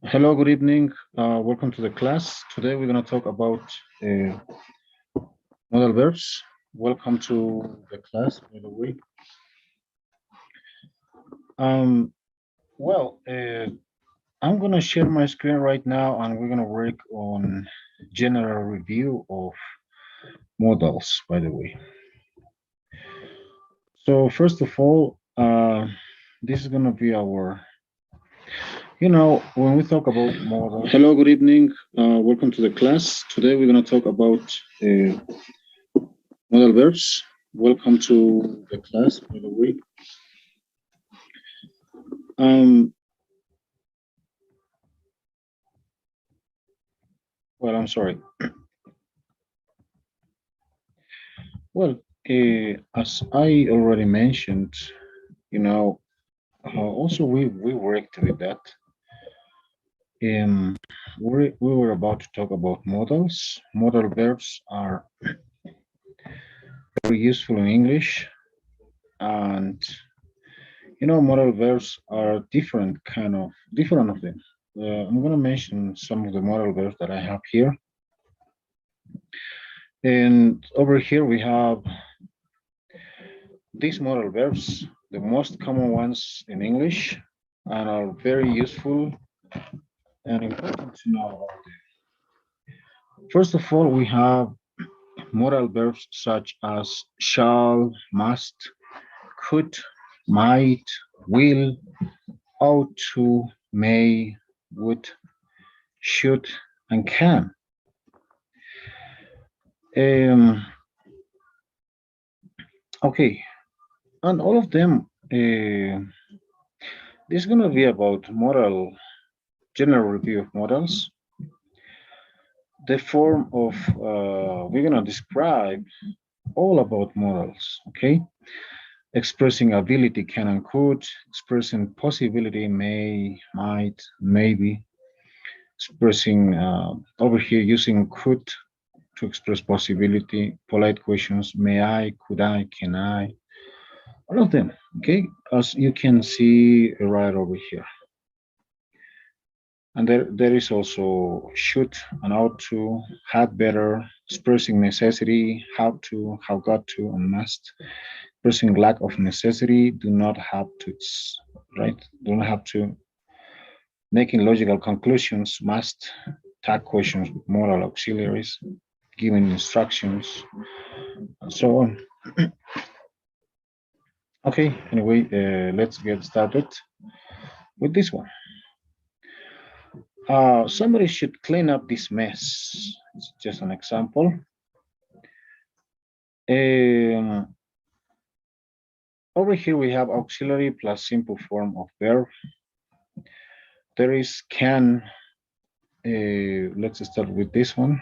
Hello, good evening. Welcome to the class. Today we're going to talk about uh, modal verbs. Welcome to the class, by the way. Um, well, I'm going to share my screen right now and we're going to work on general review of modals, by the way. So first of all, this is going to be when we talk about modals. Hello, good evening. Welcome to the class. Today we're going to talk about uh, modal verbs. Welcome to the class, by the way. Um, I'm sorry. Well, as I already mentioned, also we worked with that. Um, we were about to talk about modals. Modal verbs are very useful in English, and modal verbs are different of them. I'm going to mention some of the modal verbs that I have here. And over here we have these modal verbs, the most common ones in English, and are very useful and important to know about them. First of all, we have modal verbs such as shall, must, could, might, will, ought to, may, would, should, and can. Um, okay, and all of them, this is going to be about general review of modals. The form of, we're going to describe all about modals, okay? Expressing ability, can and could, expressing possibility, may, might, maybe, expressing over here using could to express possibility, polite questions, may I, could I, can I, all of them, okay? As you can see right over here. And there is also should and ought to, had better, expressing necessity, how to, how got to, and must. Expressing lack of necessity, do not have to, right? Do not have to. Making logical conclusions, must. Tag questions with moral auxiliaries, giving instructions, and so on. Okay, anyway, let's get started with this one. Somebody should clean up this mess. It's just an example. Over here we have auxiliary plus simple form of verb. There is can. Let's start with this one.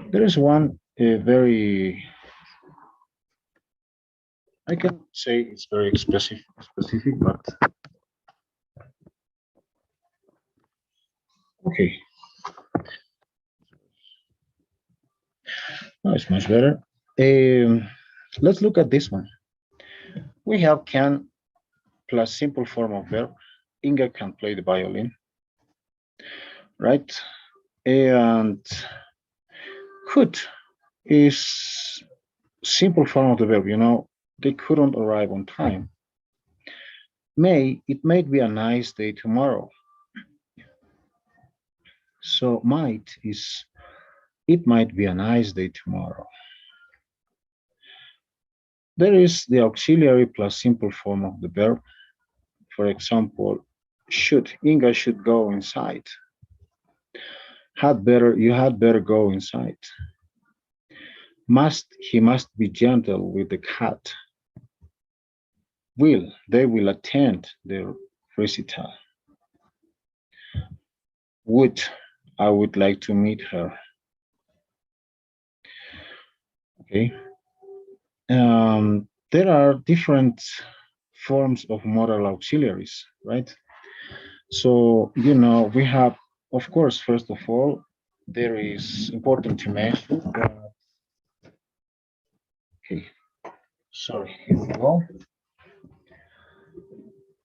There is one very, I can say it's very specific, but okay. No, it's much better. Let's look at this one. We have can plus simple form of verb. Inga can play the violin, right? And could is simple form of the verb. They couldn't arrive on time. It might be a nice day tomorrow. So might is it might be a nice day tomorrow. There is the auxiliary plus simple form of the verb. For example, should, Inga should go inside. You had better go inside. He must be gentle with the cat. They will attend the recital. I would like to meet her. Okay. There are different forms of modal auxiliaries, right? So, we have, of course, first of all, there is important to mention that, okay, sorry, here we go.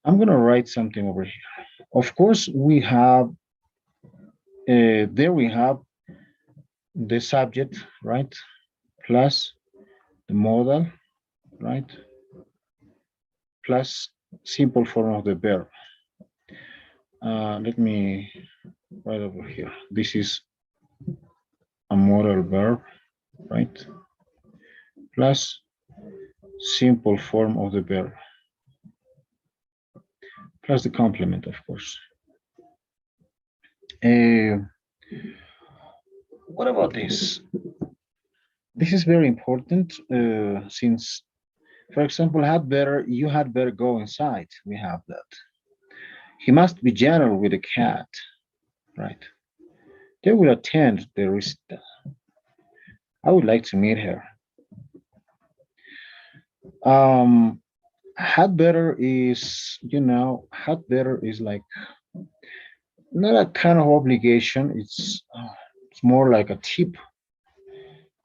I'm going to write something over here. Of course, we have there we have the subject, right? Plus the modal, right? Plus simple form of the verb. Let me write over here. This is a modal verb, right? Plus simple form of the verb, plus the complement, of course. What about this? This is very important since, for example, you had better go inside. We have that. He must be gentle with the cat, right? They will attend the recital. I would like to meet her. Um, had better is, had better is like not a kind of obligation. It's more like a tip,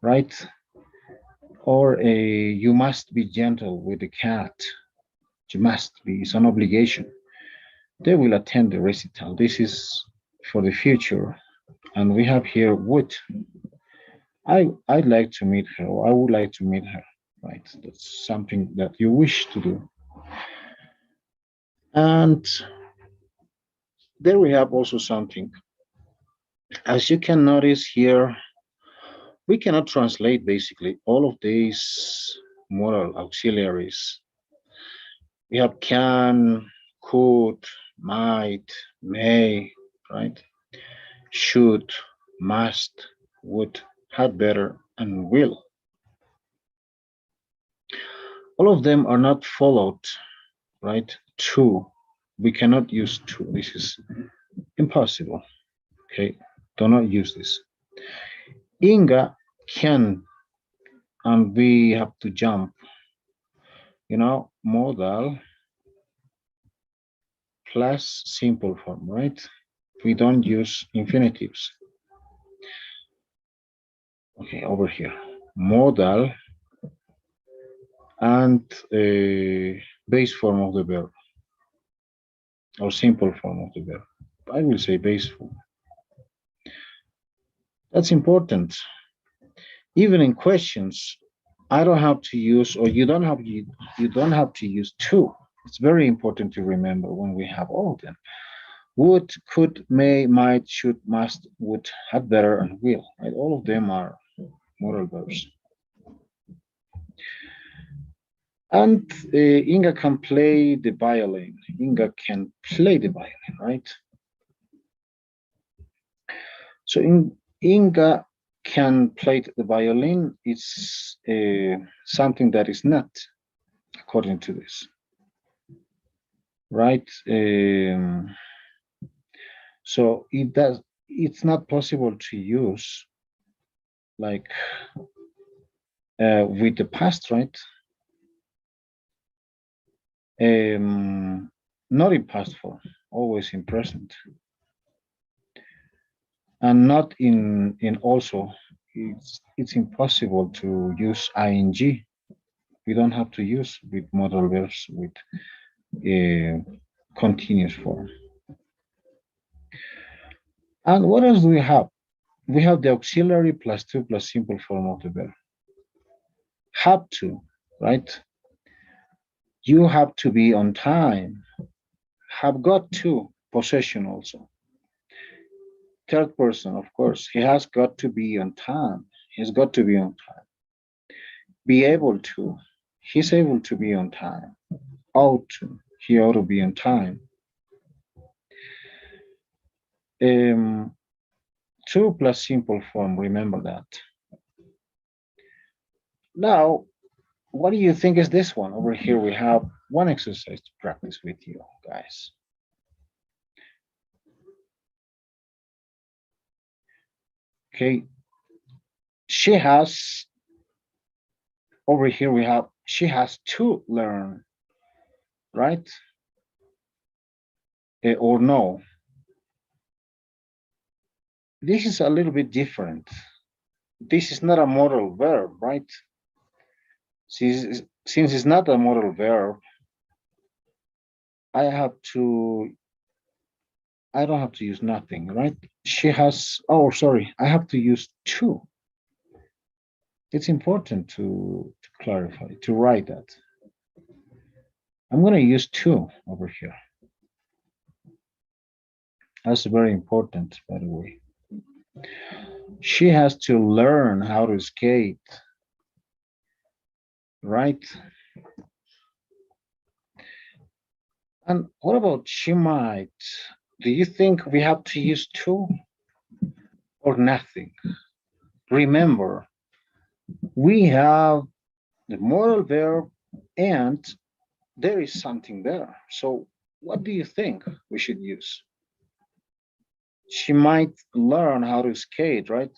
right? Or a you must be gentle with the cat. You must be. It's an obligation. They will attend the recital. This is for the future, and we have here would. I'd like to meet her. Or I would like to meet her. Right. That's something that you wish to do. And there we have also something. As you can notice here, we cannot translate basically all of these moral auxiliaries. We have can, could, might, may, right? Should, must, would, had better, and will. All of them are not followed, right? To. We cannot use to. This is impossible. Okay, do not use this. Inga can, and we have to jump. Modal plus simple form, right? We don't use infinitives. Okay, over here. Modal and base form of the verb, or simple form of the verb. I will say base form. That's important. Even in questions, I don't have to use, or you don't have to use to. It's very important to remember when we have all of them. Would, could, may, might, should, must, would, had better, and will. Right? All of them are modal verbs. And Inga can play the violin. Inga can play the violin, right? So Inga can play the violin. It's something that is not, according to this, right? So it's not possible to use like with the past, right? Not in past form, always in present, and not in also. It's impossible to use ing. We don't have to use with modal verbs with a continuous form. And what else do we have? We have the auxiliary plus to plus simple form of the verb. Have to, right? You have to be on time. Have got to, possession also. Third person, of course, he has got to be on time. He's got to be on time. Be able to, he's able to be on time. Ought to, he ought to be on time. To plus simple form, remember that. Now, what do you think is this one? Over here, we have one exercise to practice with you guys. Okay, she has, over here we have, she has to learn, right? Or no. This is a little bit different. This is not a modal verb, right? Since it's not a modal verb, I have to I don't have to use nothing, right? She has, oh, sorry, I have to use two. It's important to clarify, to write that. I'm going to use two over here. That's very important, by the way. She has to learn how to skate, right? And what about she might? Do you think we have to use two or nothing? Remember, we have the modal verb and there is something there. So what do you think we should use? She might learn how to skate, right?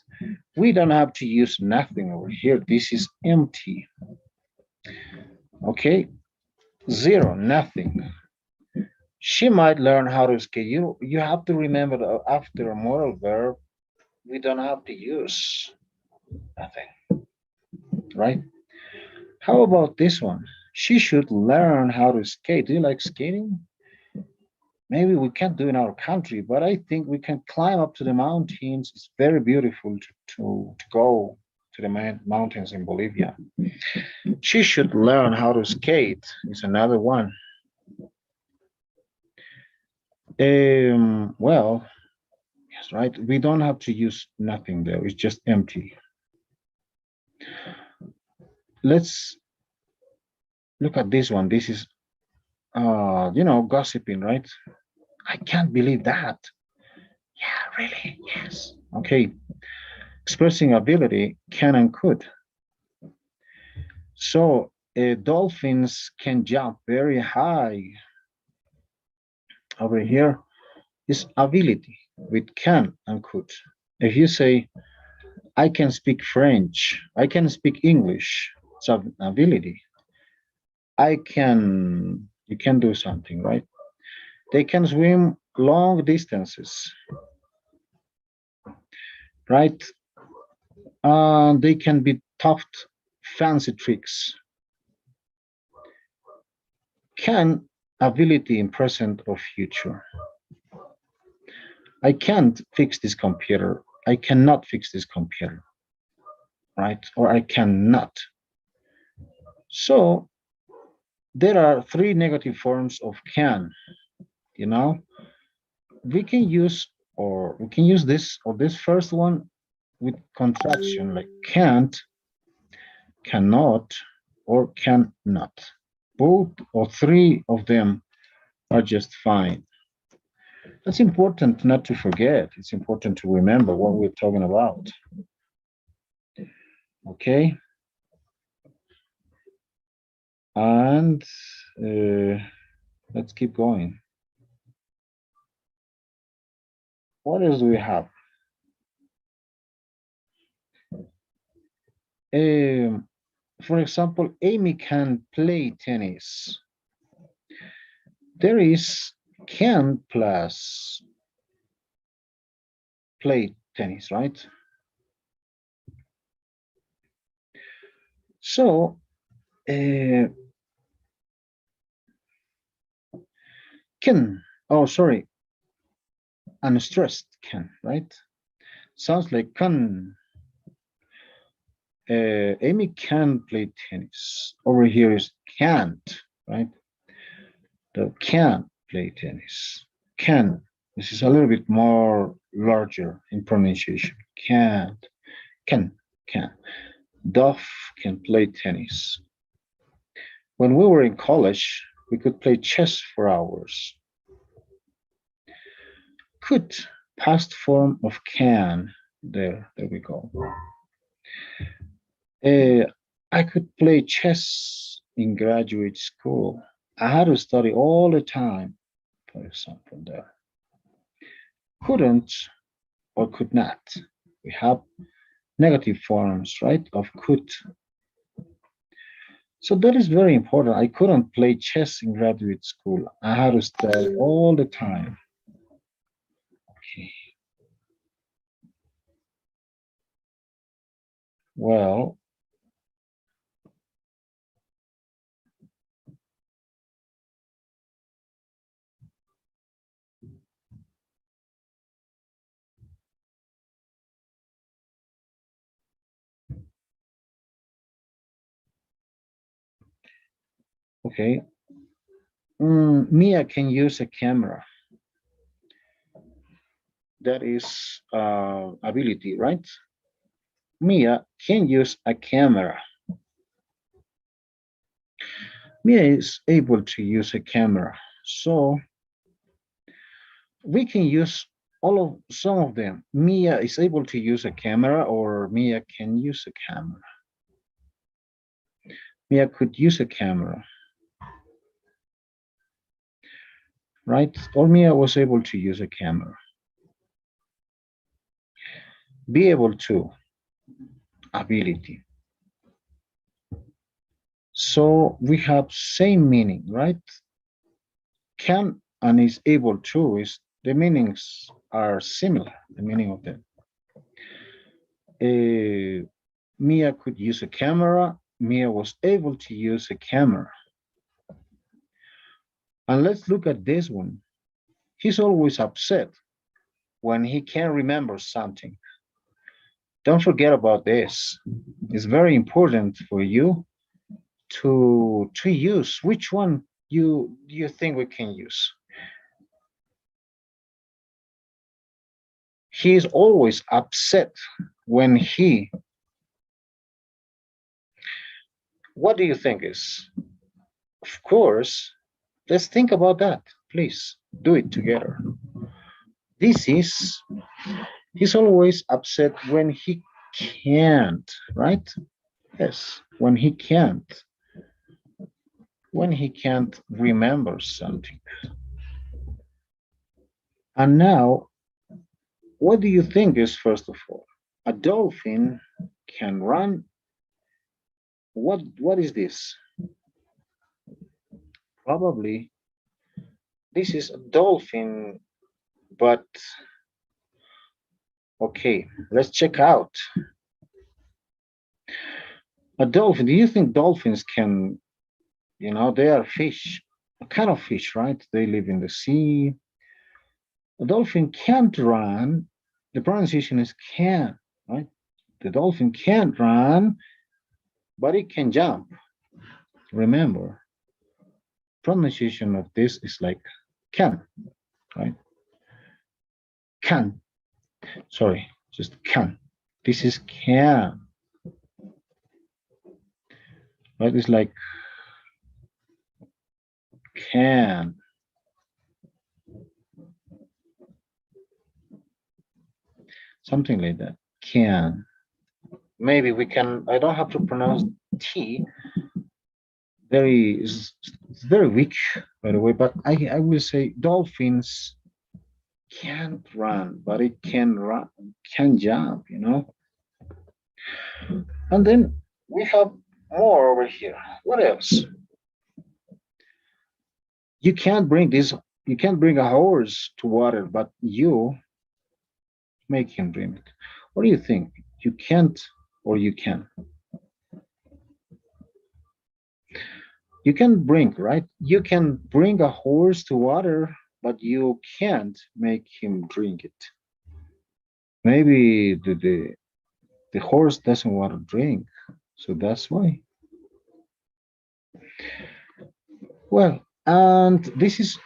We don't have to use nothing over here. This is empty. Okay, zero, nothing. She might learn how to skate. You have to remember that after a modal verb, we don't have to use nothing, right? How about this one? She should learn how to skate. Do you like skating? Maybe we can't do in our country, but I think we can climb up to the mountains. It's very beautiful to go to the mountains in Bolivia. She should learn how to skate is another one. Well, yes, right. We don't have to use nothing there. It's just empty. Let's look at this one. This is, gossiping, right? I can't believe that. Yeah, really? Yes. Okay. Expressing ability can and could. So dolphins can jump very high. Over here is ability with can and could. If you say, I can speak French, I can speak English, it's an ability. You can do something, right? They can swim long distances, right? They can be taught fancy tricks. Can ability in present or future. I can't fix this computer. I cannot fix this computer, right? Or I cannot. So there are three negative forms of can, you know. We can use this or this first one with contraction like can't, cannot, or cannot. Both or three of them are just fine. That's important not to forget. It's important to remember what we're talking about. Okay. And let's keep going. What else do we have? Um, for example, Amy can play tennis. There is can plus play tennis, right? So can, oh, sorry, unstressed can, right? Sounds like can. Amy can play tennis. Over here is can't, right? The can play tennis. Can. This is a little bit more larger in pronunciation. Can't. Can. Can. Duff can play tennis. When we were in college, we could play chess for hours. Could. Past form of can. There we go. Uh, I could play chess in graduate school. I had to study all the time, for example, there. Couldn't or could not. We have negative forms, right, of could. So that is very important. I couldn't play chess in graduate school. I had to study all the time. Okay. Well, Okay. Mia can use a camera. That is ability, right? Mia can use a camera. Mia is able to use a camera. So we can use some of them. Mia is able to use a camera, or Mia can use a camera. Mia could use a camera, right? Or Mia was able to use a camera. Be able to, ability. So we have same meaning, right? Can and is able to is the meanings are similar, the meaning of them. Mia could use a camera. Mia was able to use a camera. And let's look at this one. He's always upset when he can't remember something. Don't forget about this. It's very important for you to use. Which one you think we can use? He is always upset when he. What do you think is? Of course, let's think about that. Please do it together. This is, he's always upset when he can't, right? Yes, when he can't remember something. And now, what do you think is, first of all? A dolphin can run. What is this? Probably this is a dolphin, but okay, let's check out. A dolphin, do you think dolphins can, they are fish, a kind of fish, right? They live in the sea. A dolphin can't run. The pronunciation is can, right? The dolphin can't run, but it can jump. Remember, pronunciation of this is like can, right? Can. Sorry, just can. This is can. Right? It's like can. Something like that. Can. Maybe we can, I don't have to pronounce T. It's very weak, by the way, but I will say dolphins can't run, but it can run, can jump, And then we have more over here. What else? You can't bring this, you can't bring a horse to water, but you make him drink it. What do you think? You can't or you can? You can bring, right? You can bring a horse to water, but you can't make him drink it. Maybe the horse doesn't want to drink, so that's why. Well, and this is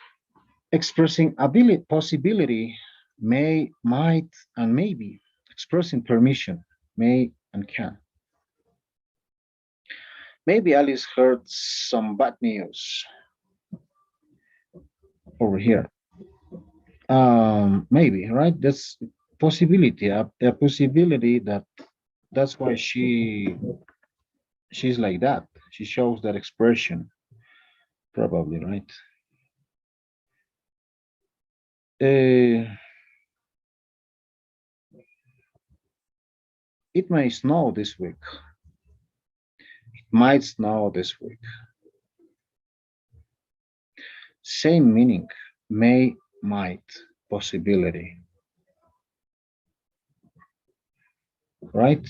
expressing ability, possibility, may, might, and maybe. Expressing permission, may and can. Maybe Alice heard some bad news over here. Maybe, right? That's possibility, a possibility that's why she's like that. She shows that expression, probably, right? It may snow this week. It might snow this week. Same meaning, may, might, possibility. Right?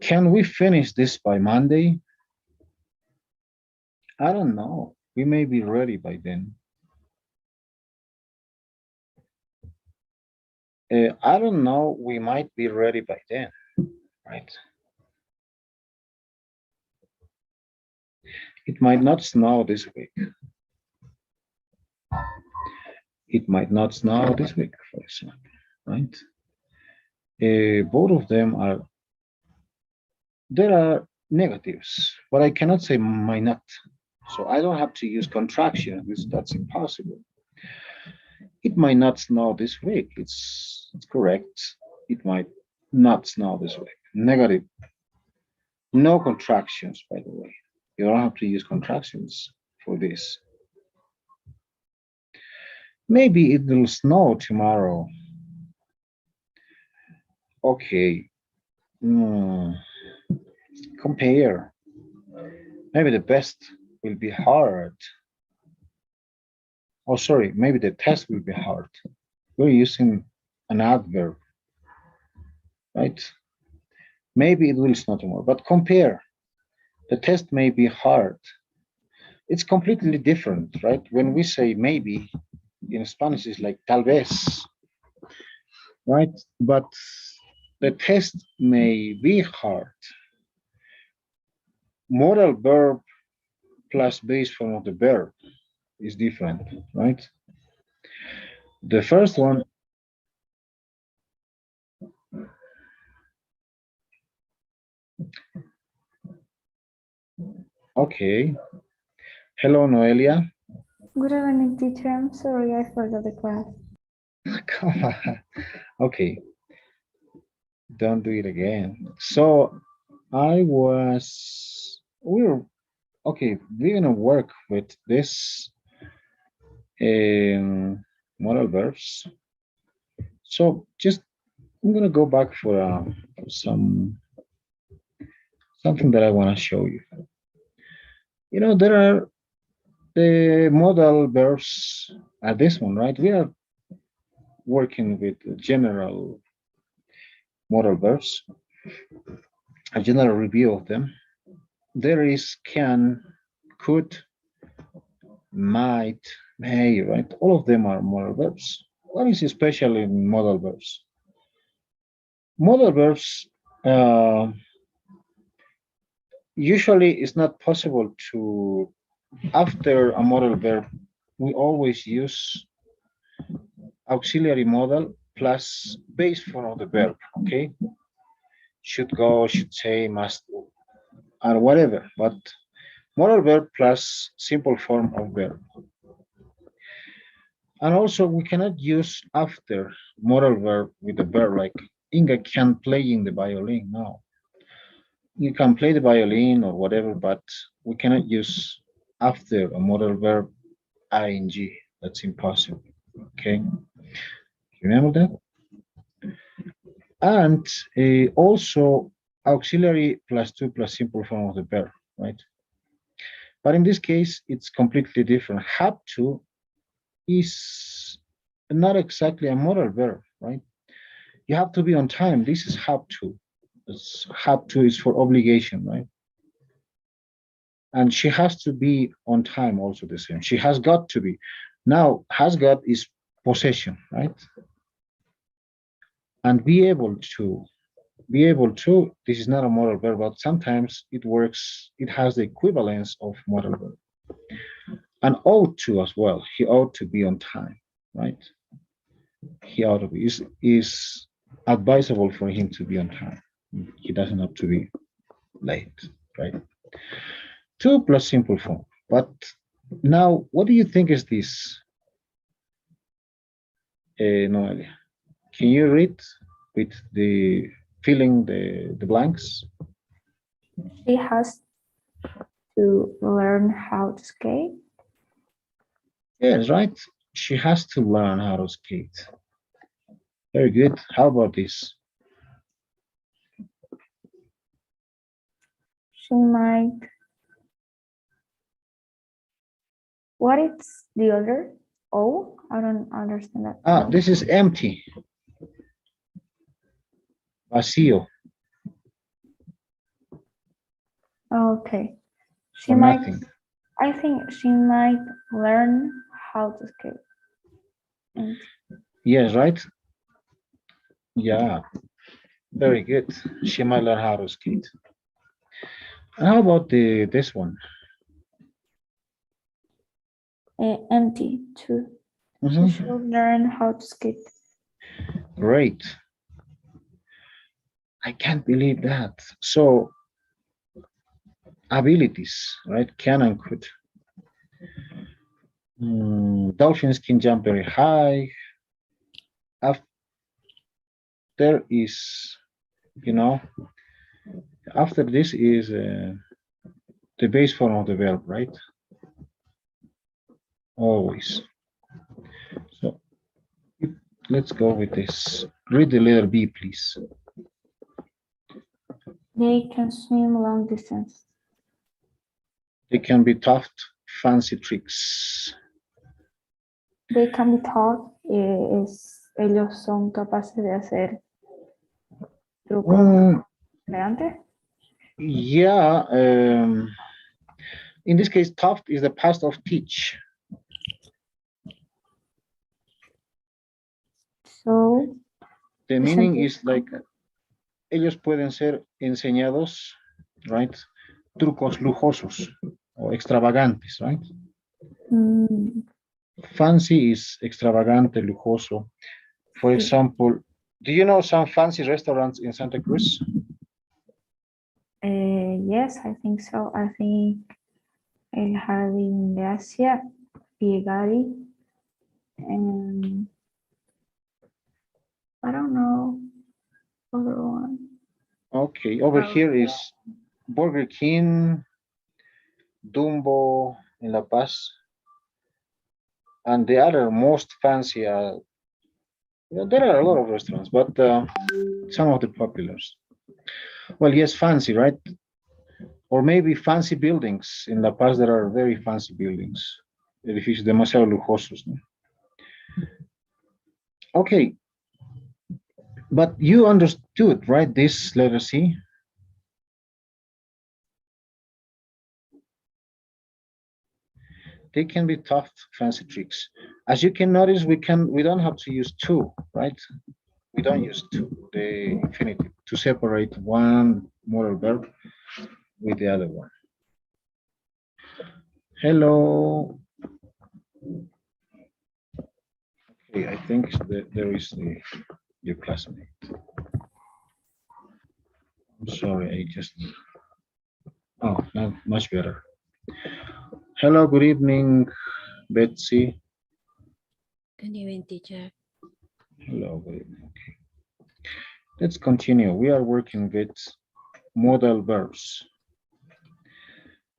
Can we finish this by Monday? I don't know. We may be ready by then. I don't know. We might be ready by then, right? It might not snow this week. It might not snow this week, for example, right? Both of them are, there are negatives, but I cannot say might not. So I don't have to use contraction. That's impossible. It might not snow this week. It's correct. It might not snow this week. Negative. No contractions, by the way. You don't have to use contractions for this. Maybe it will snow tomorrow. Okay. Hmm. Compare. Maybe the best will be hard. Oh, sorry. Maybe the test will be hard. We're using an adverb, right? Maybe it will snow tomorrow, but compare. The test may be hard. It's completely different, right? When we say maybe in Spanish, it's like tal vez, right? But the test may be hard. Modal verb plus base form of the verb is different, right? The first one, okay. Hello, Noelia. Good evening, teacher. I'm sorry, I forgot the class. Come on. Okay, don't do it again. So we're, okay, we're gonna work with this modal verbs. So just, I'm gonna go back for something that I wanna show you. There are the modal verbs at this one, right? We are working with general modal verbs, a general review of them. There is can, could, might, may, right? All of them are modal verbs. What is special in modal verbs? Modal verbs, usually it's not possible to, after a modal verb, we always use auxiliary modal plus base form of the verb, okay? Should go, should say, must, or whatever, but modal verb plus simple form of verb. And also we cannot use after modal verb with the verb like Inga can playing the violin. No, you can play the violin or whatever, but we cannot use after a modal verb ing. That's impossible. Okay, remember that. And also auxiliary plus two plus simple form of the verb, right? But in this case, it's completely different. Have to is not exactly a modal verb, right? You have to be on time. This is have to. Have to is for obligation, right? And she has to be on time also the same. She has got to be. Now, has got is possession, right? And be able to, this is not a modal verb, but sometimes it works, it has the equivalence of modal verb. And ought to as well. He ought to be on time, right? He ought to be. Is advisable for him to be on time. He doesn't have to be late, right? Two plus simple form. But now, what do you think is this, Noelia? Can you read with the filling the blanks? She has to learn how to skate. Yes, right. She has to learn how to skate. Very good. How about this? She might. What is the other? Oh, I don't understand that. Ah, this is empty. Vacío. Okay. She Or might. nothing. I think she might learn how to skate. And Yes, right? Yeah. Very good. She might learn how to skate. And how about this one? empty too. He Mhm. should learn how to skate. Great. I can't believe that. So abilities, right? Can and could. Dolphins can jump very high. After is, you know, after this is the base form of the verb, right? Always. So let's go with this. Read the letter B, please. They can swim long distance. They can be taught fancy tricks. They can be taught. Ellos son capaces de hacer trucos elegantes. Yeah. In this case, taught is the past of teach. So, The meaning is like ellos pueden ser enseñados, right? Trucos lujosos o extravagantes, right? Fancy is extravagante, lujoso. For example, do you know some fancy restaurants in Santa Cruz? Yes, I think so. I think El Jardín de Asia, Piegari, and I don't know other one. Okay, over here is Burger King, Dumbo in La Paz, and the other most fancy. There are a lot of restaurants, but some of the populars. Well, yes, fancy, right? Or maybe fancy buildings. In La Paz, there are very fancy buildings. Edificios demasiado lujosos. ¿No? Okay, but you understood, right? This letter C. They can be tough, fancy tricks. As you can notice, we don't have to use two, right? We don't use two, the infinitive, to separate one modal verb with the other one. Hello. Okay, I think there is your classmate. I'm sorry, I just. Oh, not much better. Hello, good evening, Betsy. Good evening, teacher. Hello, good evening. Okay. Let's continue. We are working with modal verbs.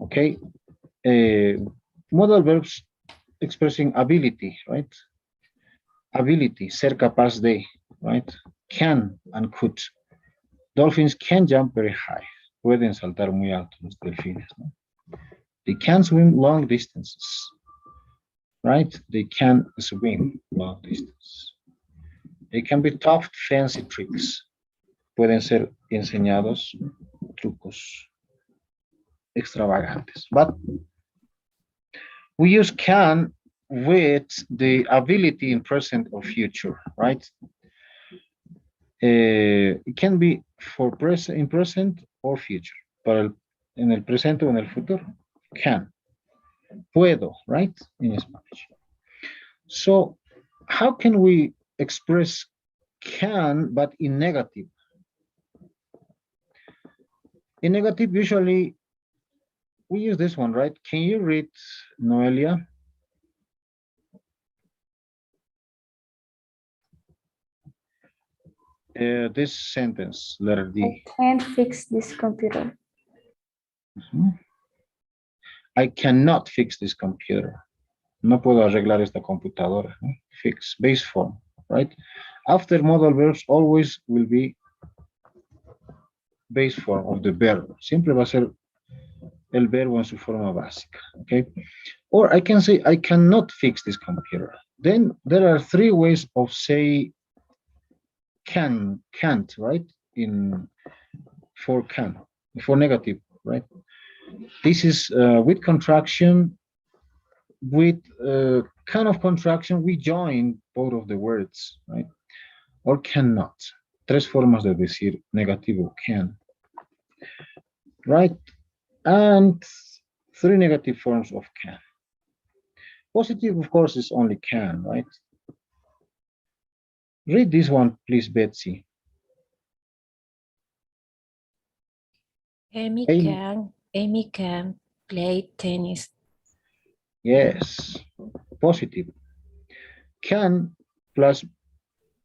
Okay. Modal verbs expressing ability, right? Ability, ser capaz de, right? Can and could. Dolphins can jump very high. Pueden saltar muy alto los delfines, ¿no? They can swim long distances, right? They can swim long distance. They can be taught fancy tricks. Pueden ser enseñados trucos extravagantes. But we use can with the ability in present or future, right? It can be for present, in present or future. En el presente o en el futuro, can. Puedo, right? In Spanish. So how can we express can but in negative? In negative, usually we use this one, right? Can you read, Noelia? This sentence, letter D. I can't fix this computer. I cannot fix this computer. No puedo arreglar esta computadora. ¿No? Fix, base form, right? After modal verbs always will be base form of the verb. Siempre va a ser el verbo en su forma básica, okay? Or I can say, I cannot fix this computer. Then there are three ways of say can't, right? For negative, right? This is with contraction, with kind of contraction, we join both of the words, right? Or cannot. Tres formas de decir negativo, can. Right? And three negative forms of can. Positive, of course, is only can, right? Read this one, please, Betsy. Amy Amy. can play tennis. Yes, positive. Can plus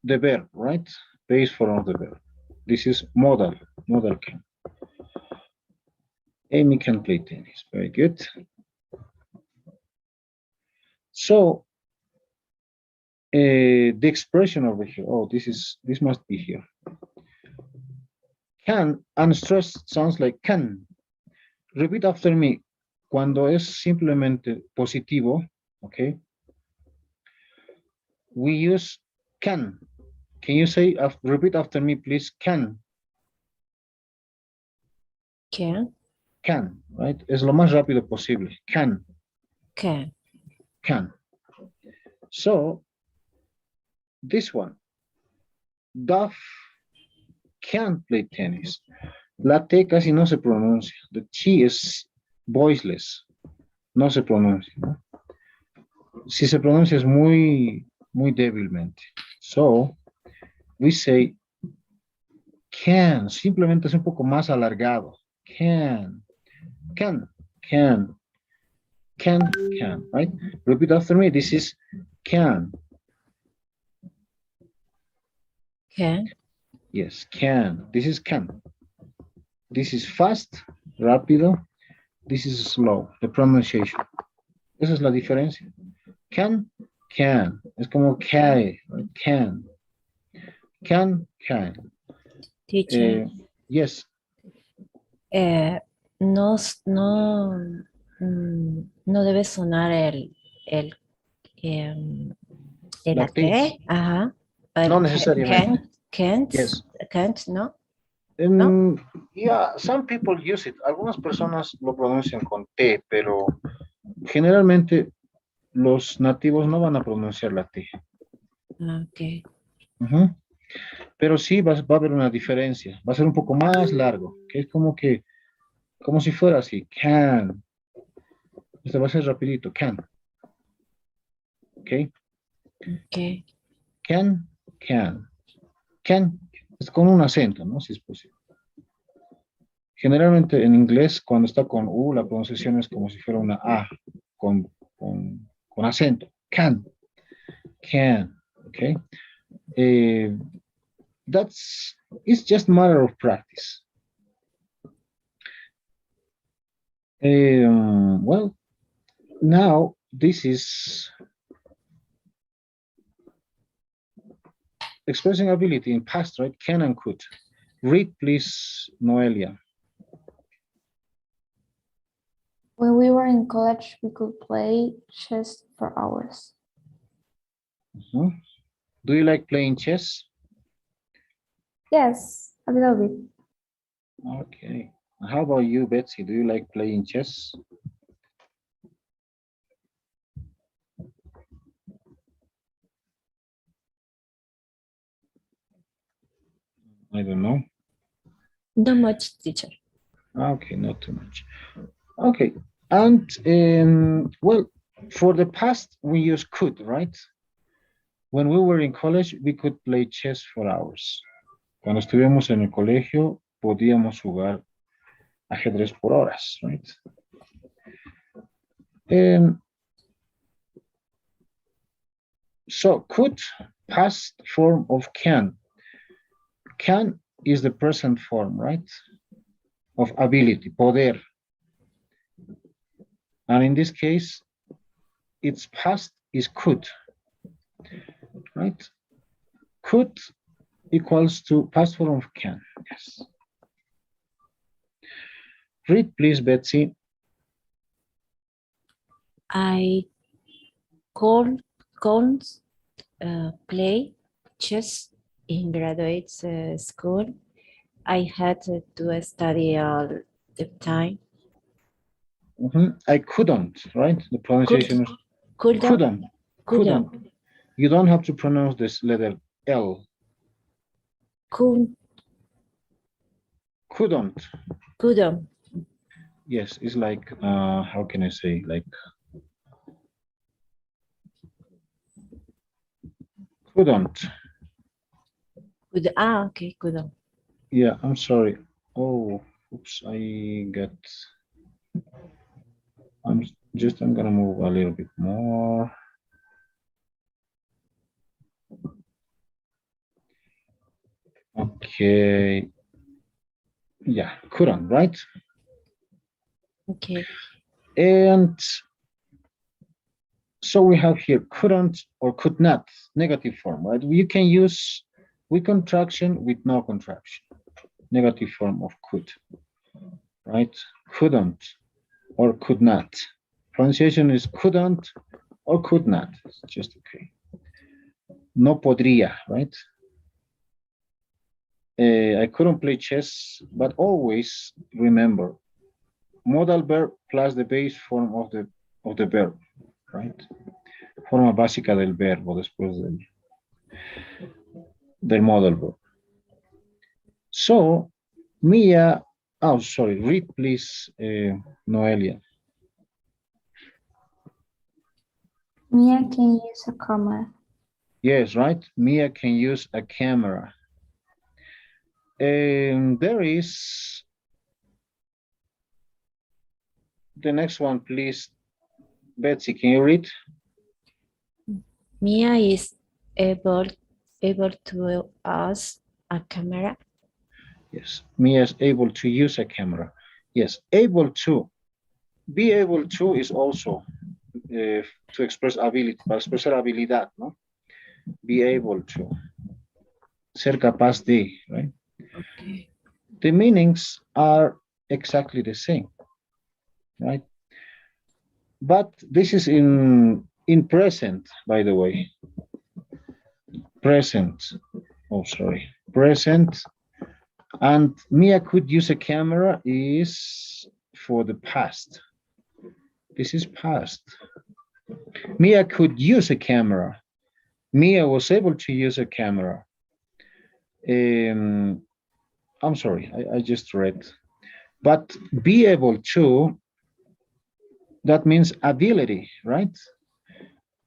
the verb, right? Base form of the verb. This is modal can. Amy can play tennis. Very good. So the expression over here. Oh, this must be here. Can, unstressed sounds like can. Repeat after me. Cuando es simplemente positivo, okay, we use can. Can you say, repeat after me, please? Can. Can. Can, right? Es lo más rápido posible. Can. Can. Can. So, this one. Duff can play tennis. La T casi no se pronuncia. The T is voiceless. No se pronuncia, ¿no? Si se pronuncia es muy débilmente. So, we say can. Simplemente es un poco más alargado. Can. Can. Can. Can. Can. Right? Repeat after me. This is can. Can. Yes, can. This is can. This is fast, rápido. This is slow, the pronunciation. Esa es la diferencia. Can, can. Es como cae, right? Can. Can, can. Teacher. Yes. No, no debe sonar La la T. T. Ajá. No necesariamente. Can't, Yes. can't, ¿no? ¿No? Yeah, some people use it. Algunas personas lo pronuncian con T, pero generalmente los nativos no van a pronunciar la T. Ok. Pero sí va a haber una diferencia. Va a ser un poco más largo, que es como si fuera así. Can. Este va a ser rapidito. Can. ¿Ok? Ok. Can. Can. Can. Es con un acento, ¿no? Si es posible. Generalmente en inglés, cuando está con U, la pronunciación es como si fuera una A con acento. Can. Can. ¿Ok? It's just a matter of practice. Well, now this is expressing ability in past, right? Can and could. Read, please, Noelia. When we were in college, we could play chess for hours. Do you like playing chess? Yes, a little bit. Okay. How about you, Betsy? Do you like playing chess? I don't know. Not much, teacher. Okay, not too much. Okay, and well, for the past, we use could, right? When we were in college, we could play chess for hours. Cuando estuvimos en el colegio, podíamos jugar ajedrez por horas, right? So could, past form of can. Can is the present form, right? Of ability, poder. And in this case, its past is could, right? Could equals to past form of can, yes. Read, please, Betsy. I can't play chess in graduate school. I had to study all the time. I couldn't, right? The pronunciation is couldn't. You don't have to pronounce this letter L. Couldn't. Yes, it's like, how can I say, like Couldn't. Okay, couldn't. Yeah, I'm sorry. Oh, oops, I got, I'm gonna move a little bit more. Okay. Yeah, couldn't, right? Okay. And so we have here couldn't or could not, negative form, right? You can use with contraction, with no contraction, negative form of could, right? Couldn't or could not. Pronunciation is couldn't or could not. It's just okay. No podría, right? I couldn't play chess, but always remember modal verb plus the base form of the verb, right? Forma básica del verbo después del modal verb. So, Mia, oh, sorry, read please, Noelia. Mia can use a camera. Yes, right? Mia can use a camera. And there is the next one, please. Betsy, can you read? Mia is able to use a camera. Yes, Mia is able to use a camera. Yes, able to. Be able to is also to express ability, para expresar habilidad, ¿no? Be able to. Ser capaz de, right? Okay. The meanings are exactly the same, right? But this is in present, by the way. Present. Oh, sorry. Present. And Mia could use a camera is for the past. This is past. Mia could use a camera. Mia was able to use a camera. I'm sorry, I just read. But be able to, that means ability, right?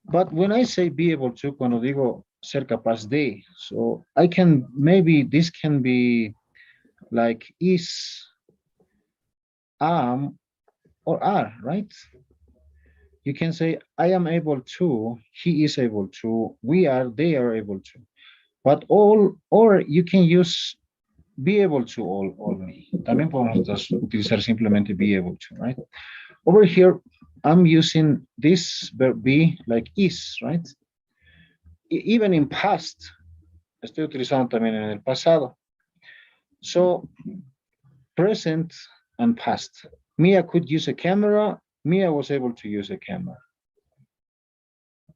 But when I say be able to, cuando digo ser capaz de, so I can, maybe this can be like is, am, or are, right? You can say, I am able to, he is able to, we are, they are able to. But all, or you can use be able to all only. También podemos utilizar simplemente be able to, right? Over here, I'm using this verb be like is, right? Even in past, estoy utilizando también en el pasado. So, present and past. Mia could use a camera. Mia was able to use a camera,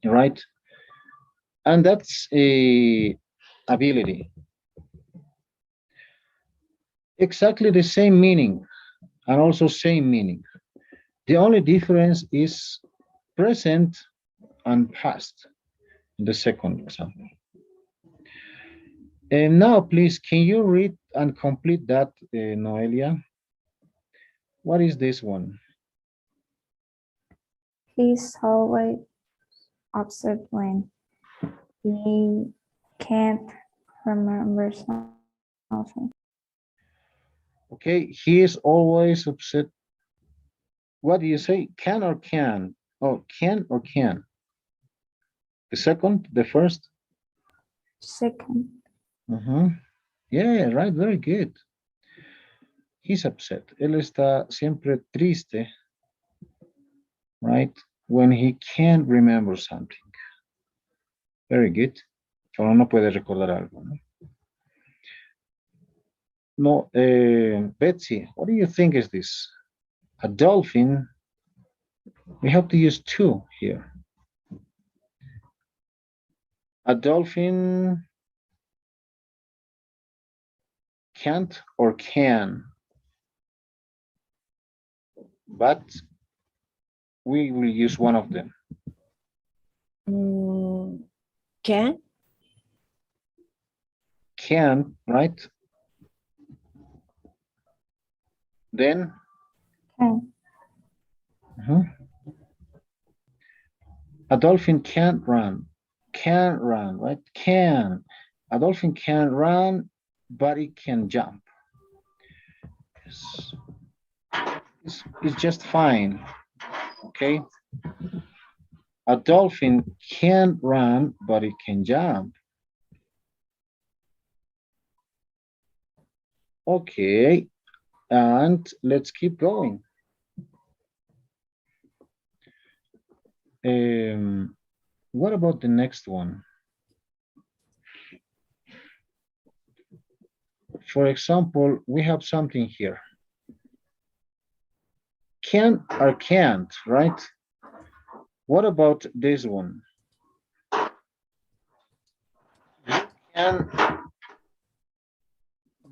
right? And that's a ability. Exactly the same meaning and also same meaning. The only difference is present and past in the second example. And now, please, can you read and complete that, Noelia? What is this one? He's always upset when he can't remember something. Okay, he is always upset. What do you say? Can or can? Oh, can or can? The second, the first? Second, Yeah, right, very good. He's upset. Él está siempre triste, right? When he can't remember something. Very good. Cuando no puede recordar algo, ¿no? No, Betsy, what do you think is this? A dolphin, we have to use two here. A dolphin can't or can, but we will use one of them. Can? Can, right? Then can, a dolphin can't run. Can run, right? Can. A dolphin can run, but it can jump. Yes. It's just fine, okay? A dolphin can run, but it can jump. Okay, and let's keep going. What about the next one? For example, we have something here. Can or can't, right? What about this one? Can,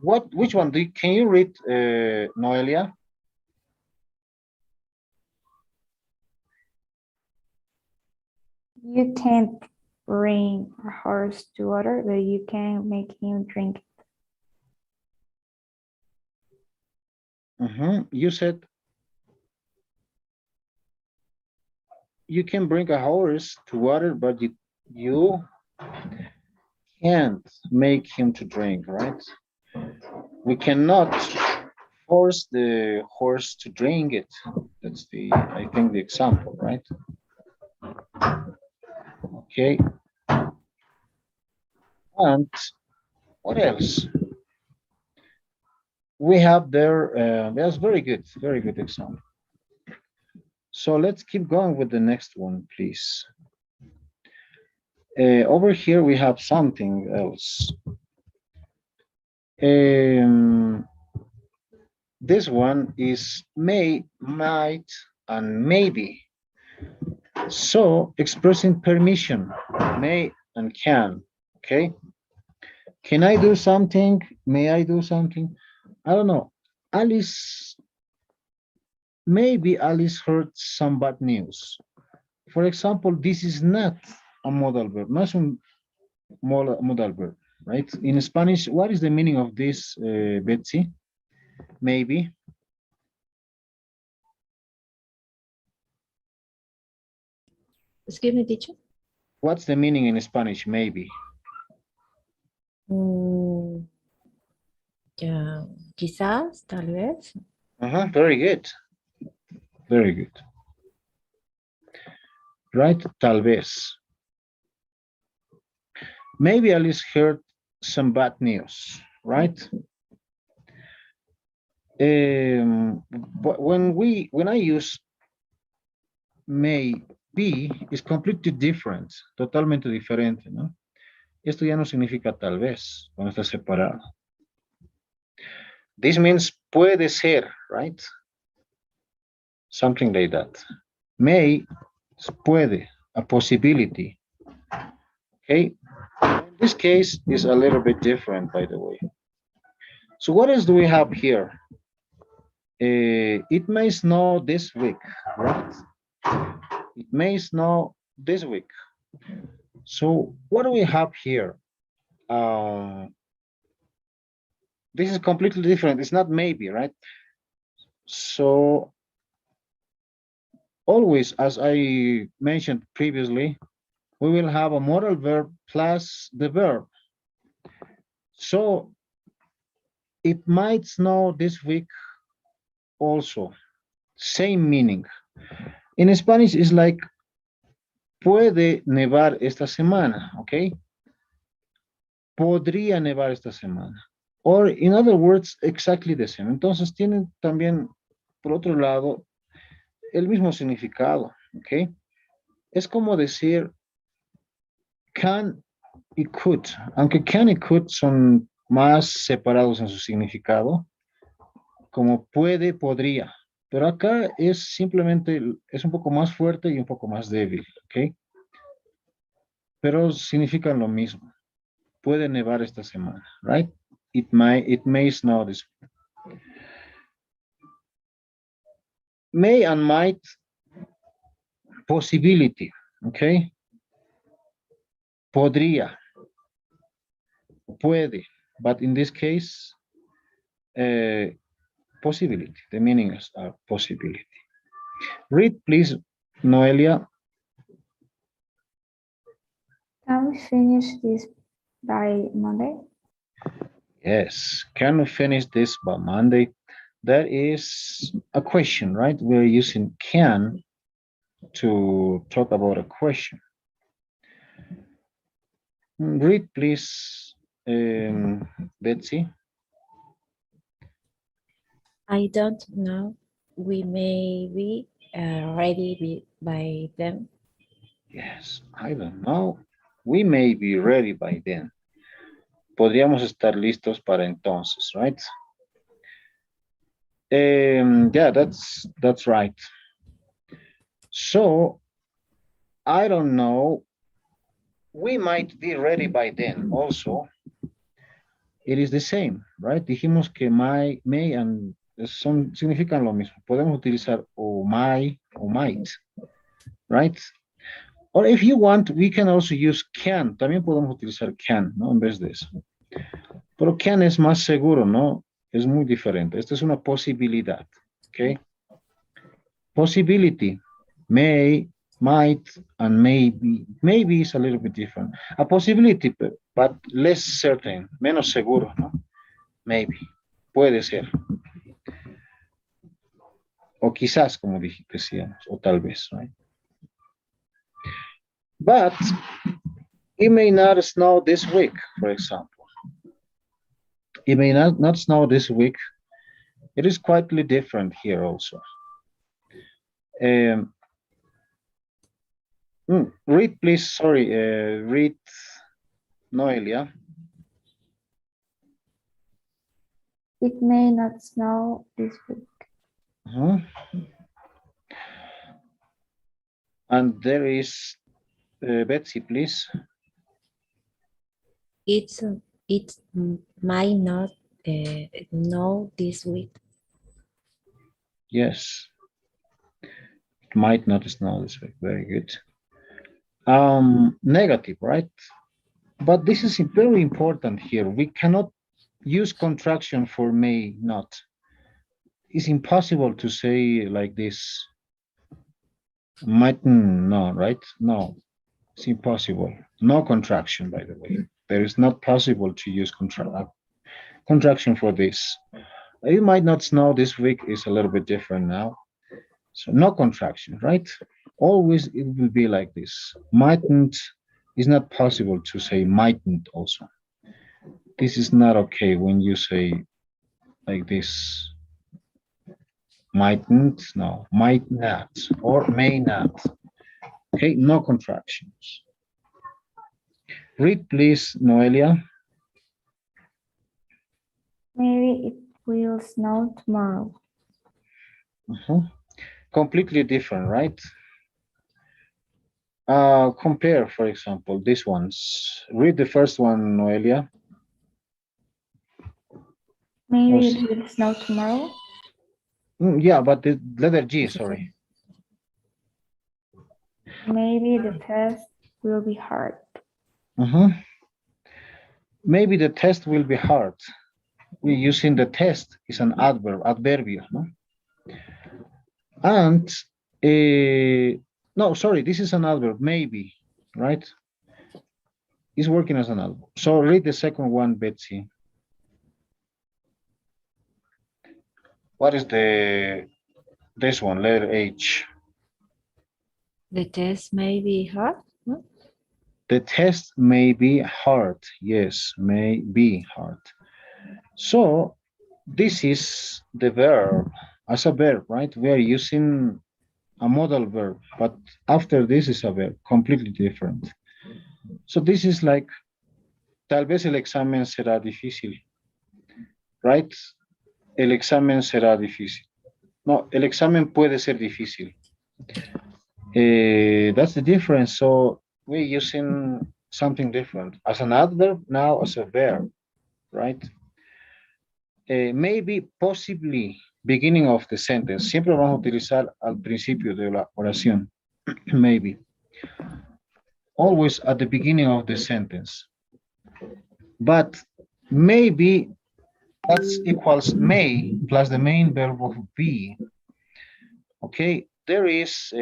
which one? Can you read, Noelia? You can't bring a horse to water, but you can make him drink it. You said you can bring a horse to water, but you can't make him to drink, right? We cannot force the horse to drink it. That's I think the example, right? Okay. And what else? We have there, that's very good example. So let's keep going with the next one, please. Over here, we have something else. This one is may, might, and maybe. So expressing permission, may and can, okay? Can I do something? May I do something? I don't know. Alice, maybe Alice heard some bad news. For example, this is not a modal verb, no es un modal verb, right? In Spanish, what is the meaning of this, Betsy? Maybe. Excuse me, teacher. What's the meaning in Spanish? Maybe. Ya, quizás, tal vez. Very good. Very good. Right? Tal vez. Maybe Alice heard some bad news, right? But when I use may be, is completely different, totalmente diferente, ¿no? Esto ya no significa tal vez, cuando está separado. This means puede ser, right? Something like that. May is puede, a possibility. Okay. In this case is a little bit different, by the way. So what else do we have here? It may snow this week, right? It may snow this week. So what do we have here? This is completely different. It's not maybe, right? So always, as I mentioned previously, we will have a modal verb plus the verb. So it might snow this week also. Same meaning. In Spanish, it's like puede nevar esta semana, okay? Podría nevar esta semana. Or in other words, exactly the same. Entonces tienen también, por otro lado, el mismo significado, ¿ok? Es como decir can y could, aunque can y could son más separados en su significado, como puede, podría, pero acá es simplemente, es un poco más fuerte y un poco más débil, ¿ok? Pero significan lo mismo. Puede nevar esta semana, right? It may snow this week. May and might, possibility, okay? Podría, puede, but in this case, possibility. The meaning is possibility. Read, please, Noelia. Can we finish this by Monday? Yes. Can we finish this by Monday? That is a question, right? We're using can to talk about a question. Read, please, Betsy. I don't know. We may be ready by then. Yes, I don't know. We may be ready by then. Podríamos estar listos para entonces, right? Yeah, that's right. So, I don't know. We might be ready by then also. It is the same, right? Dijimos que may and significan lo mismo. Podemos utilizar o might, right? Or if you want, we can also use can. También podemos utilizar can, ¿no? En vez de eso. Pero can es más seguro, ¿no? Es muy diferente. Esta es una posibilidad, ¿ok? Possibility, may, might, and maybe. Maybe is a little bit different. A possibility, but less certain, menos seguro, ¿no? Maybe, puede ser. O quizás, como decíamos, o tal vez, right? But it may not snow this week, for example. It may not snow this week. It is quietly different here also. Read, please. Sorry, read, Noelia. It may not snow this week. And there is Betsy, please. It might not snow this week. Yes. It might not snow this week. Very good. Negative, right? But this is very important here. We cannot use contraction for may not. It's impossible to say like this. Might, no, right? No, it's impossible. No contraction, by the way. There is not possible to use contraction for this. It might not snow this week is a little bit different now. So no contraction, right? Always it will be like this. Mightn't is not possible to say mightn't also. This is not okay when you say like this. Mightn't, no, might not, or may not. Okay, no contractions. Read, please, Noelia. Maybe it will snow tomorrow. Completely different, right? Compare, for example, these ones. Read the first one, Noelia. Maybe it will snow tomorrow. Yeah, but the letter G, sorry. Maybe the test will be hard. Maybe the test will be hard. We're using the test is an adverb, adverbio, no? And, no, sorry, this is an adverb, maybe, right? It's working as an adverb. So read the second one, Betsy. What is this one, letter H? The test may be hard. No? The test may be hard. Yes, may be hard. So this is the verb as a verb, right? We are using a modal verb, but after this is a verb, completely different. So this is like, tal vez el examen será difícil, right? El examen será difícil. No, el examen puede ser difícil. That's the difference. So we're using something different as an adverb, now as a verb, right? Maybe, possibly, beginning of the sentence. Siempre vamos a utilizar al principio de la oración. Maybe. Always at the beginning of the sentence. But maybe that's equals may plus the main verb of be. Okay, there is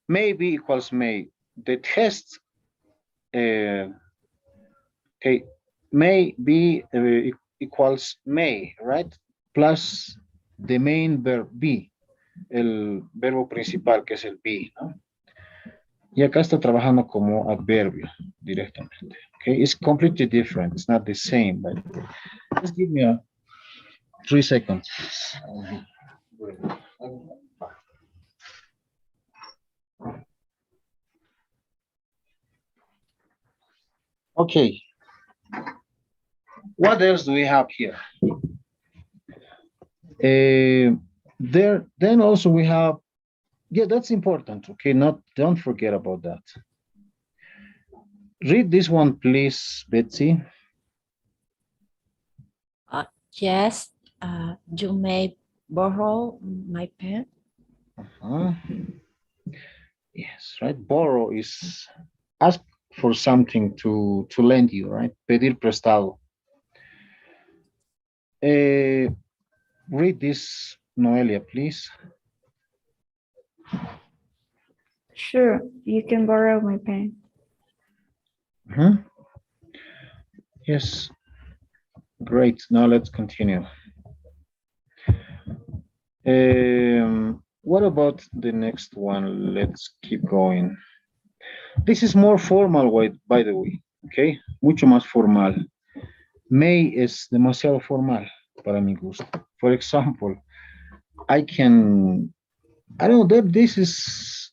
maybe equals may. The test okay, may be equals may, right? Plus the main verb be, el verbo principal que es el be, ¿no? Y acá está trabajando como adverbio directamente. Okay, it's completely different. It's not the same. But just give me 3 seconds. Okay. What else do we have here? Then also we have, yeah, that's important. Okay, don't forget about that. Read this one, please, Betsy. Yes, you may borrow my pen. Uh-huh. Yes, right. Borrow is ask for something to lend you, right? Pedir prestado. Read this, Noelia, please. Sure, you can borrow my pen. Mhm. Yes, great. Now let's continue. What about the next one? Let's keep going. This is more formal, by the way, okay? Mucho más formal. May es demasiado formal para mi gusto. For example, I don't know, this is,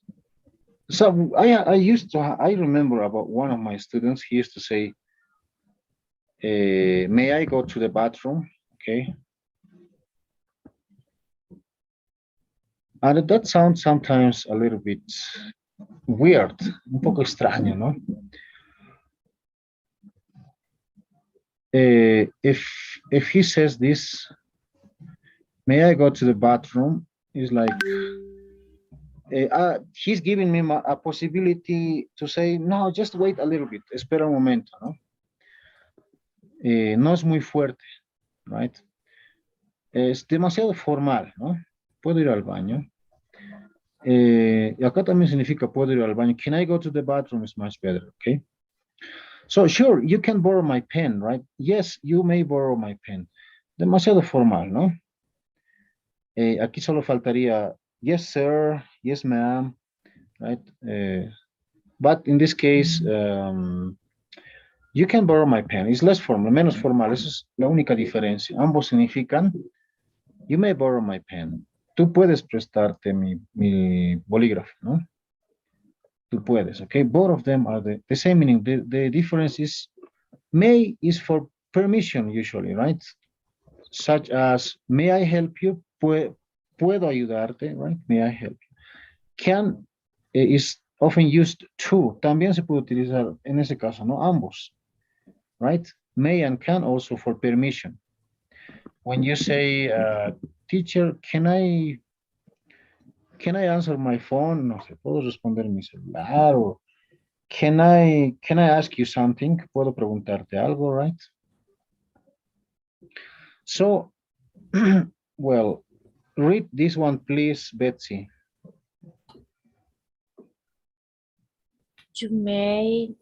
so I remember about one of my students, he used to say, may I go to the bathroom? Okay. And that sounds sometimes a little bit weird, un poco extraño, ¿no? If he says this, may I go to the bathroom? Is like he's giving me a possibility to say no, just wait a little bit, espera un momento, ¿no? No es muy fuerte, right? Es demasiado formal, ¿no? Puedo ir al baño. Y acá también significa puedo ir al baño. Can I go to the bathroom is much better, okay? So sure, you can borrow my pen, right? Yes, you may borrow my pen. Demasiado formal, ¿no? Aquí solo faltaría yes, sir, yes, ma'am, right? But in this case, you can borrow my pen. It's less formal, menos formal. Esa es la única diferencia. Ambos significan you may borrow my pen. Tú puedes prestarte mi bolígrafo, ¿no? Tú puedes, okay? Both of them are the same meaning. The difference is may is for permission usually, right? Such as, may I help you? Puedo ayudarte, right? May I help you? Can is often used to. También se puede utilizar en ese caso, ¿no? Ambos, right? May and can also for permission. When you say, teacher, can I answer my phone? No sé, puedo responder en mi celular o can I ask you something? Puedo preguntarte algo, right? So, well, read this one, please, Betsy. You may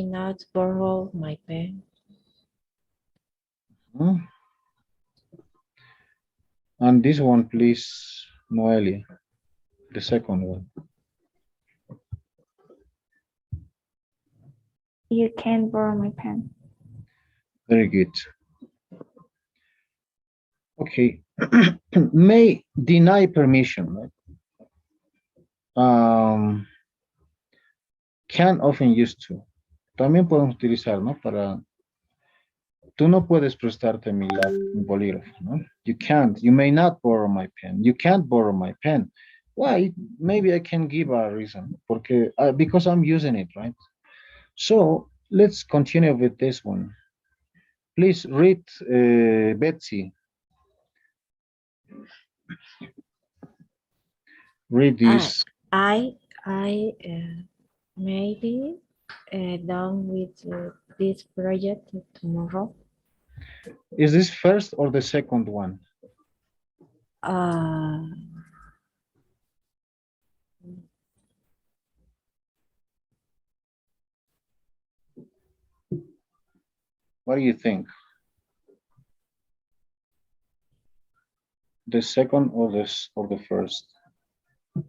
not borrow my pen. Hmm? And this one, please, Noelia, the second one. You can borrow my pen. Very good. Okay. May deny permission, right? Can often use to. También podemos utilizar, ¿no? Para, tú no puedes prestarte mi bolígrafo, ¿no? You can't. You may not borrow my pen. You can't borrow my pen. Why? Maybe I can give a reason. Porque, because I'm using it, right? So let's continue with this one. Please read, Betsy. Read this. I maybe done with this project tomorrow. Is this first or the second one? What do you think? The second or the first? The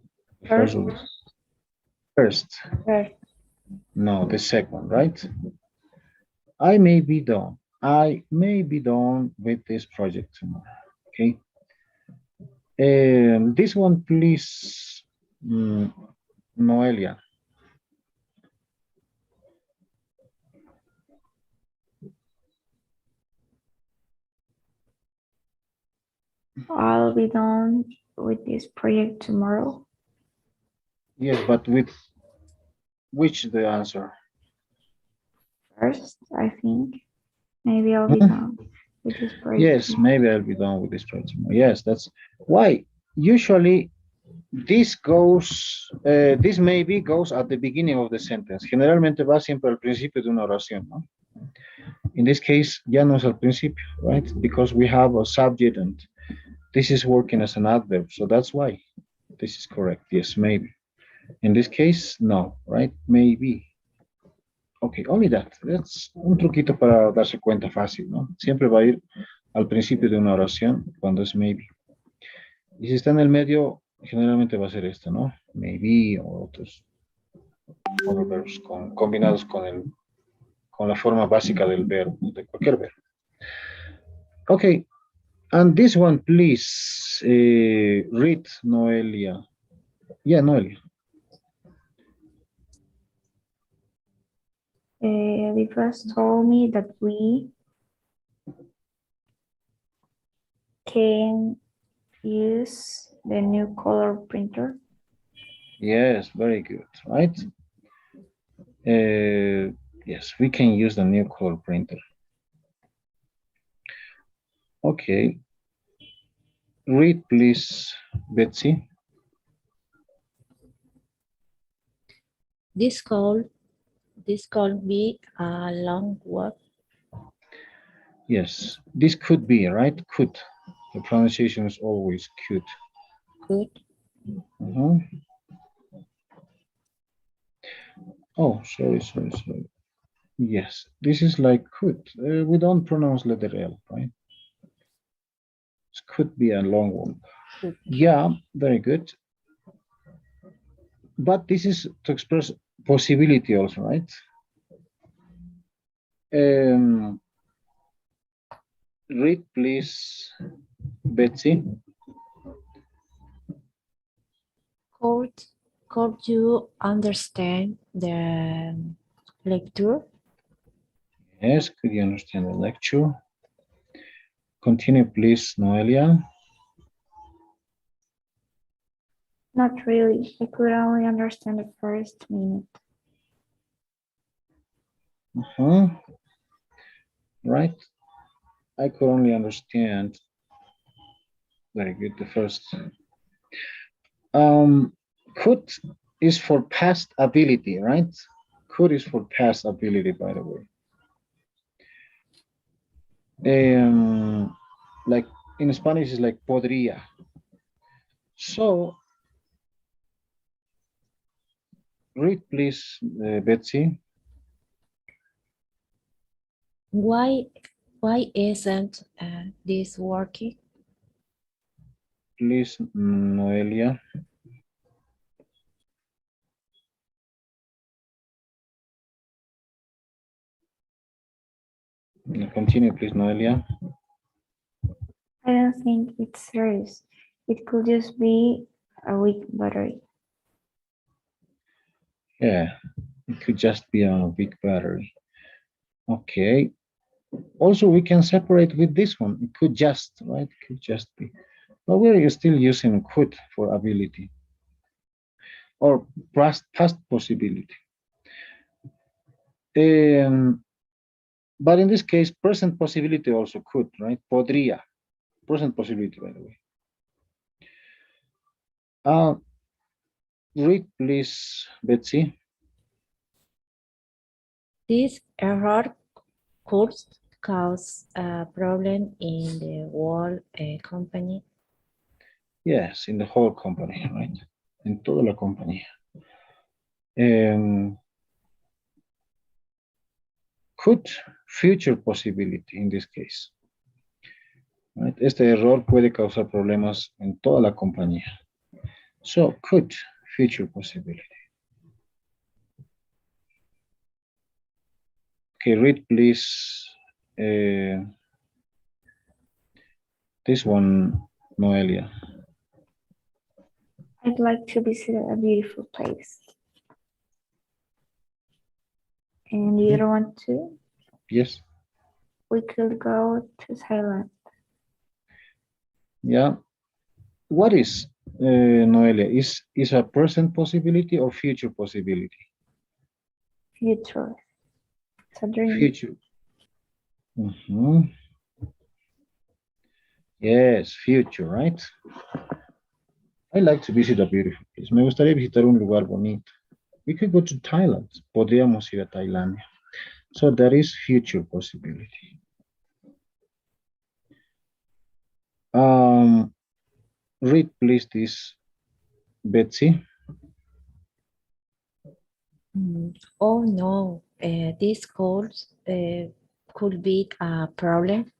first or the first? First. No, the second, right? I may be done. I may be done with this project tomorrow. Okay. This one, please, Noelia. I'll be done with this project tomorrow. Yes, but with which the answer? First, I think. Maybe I'll be done with this project. Yes, maybe I'll be done with this project tomorrow. Yes, that's why usually this maybe goes at the beginning of the sentence. Generalmente va siempre al principio de una oración, ¿no? In this case, ya no es al principio, right? Because we have a subject and this is working as an adverb, so that's why this is correct. Yes, maybe. In this case, no, right? Maybe. Ok, only that. Es un truquito para darse cuenta fácil, ¿no? Siempre va a ir al principio de una oración cuando es maybe. Y si está en el medio, generalmente va a ser esto, ¿no? Maybe o otros verbos combinados con la forma básica del verbo, de cualquier verbo. Ok, and this one, please, read, Noelia. Yeah, Noelia. The first told me that we can use the new color printer. Yes, very good, right? Yes, we can use the new color printer. Okay. Read, please, Betsy. This could be a long walk. Yes, this could be, right? Could. The pronunciation is always could. Could. Oh, sorry. Yes, this is like could. We don't pronounce letter L, right? This could be a long one. Could. Yeah, very good. But this is to express possibility also, right? Read, please, Betsy. Could you understand the lecture? Yes, could you understand the lecture? Continue, please, Noelia. Not really. I could only understand the first minute. Right. I could only understand. Very good. The first. Could is for past ability, right? Could is for past ability, by the way. Like in Spanish is like podría. So read, please, Betsy. Why isn't this working? Please, Noelia. Continue, please, Noelia. I don't think it's serious. It could just be a weak battery. Yeah, it could just be a weak battery. Okay. Also, we can separate with this one. It could just, right? It could just be. But we're still using could for ability or past possibility. But in this case, present possibility also could, right? Podría. Present possibility, by the way. Read, please, Betsy. This error could cause a problem in the whole company. Yes, in the whole company, right? En toda la compañía. Could future possibility in this case. Right? Este error puede causar problemas en toda la compañía. So, could, future possibility. Okay, read please this one, Noelia. I'd like to visit a beautiful place. And you don't want to? Yes. We could go to Thailand. Yeah. What is, Noelia, is a present possibility or future possibility? Future. It's a dream. Future. Yes, future, right? I like to visit a beautiful place. Me gustaría visitar un lugar bonito. We could go to Thailand. Podríamos ir a Tailandia. So that is future possibility. Read please this, Betsy. Oh no, this could be a problem.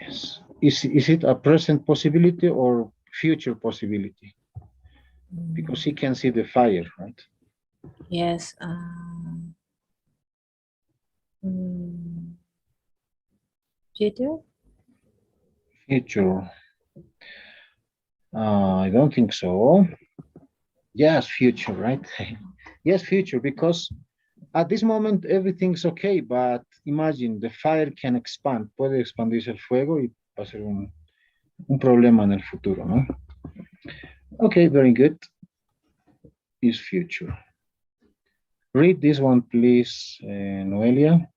Yes. Is it a present possibility or future possibility? Because he can see the fire, right? Yes. Future? Future. I don't think so. Yes, future, right? Yes, future, because at this moment everything's okay, but imagine the fire can expand. Puede expandirse el fuego y va a ser un problema en el futuro, ¿no? Okay, very good. Is future. Read this one, please, Noelia.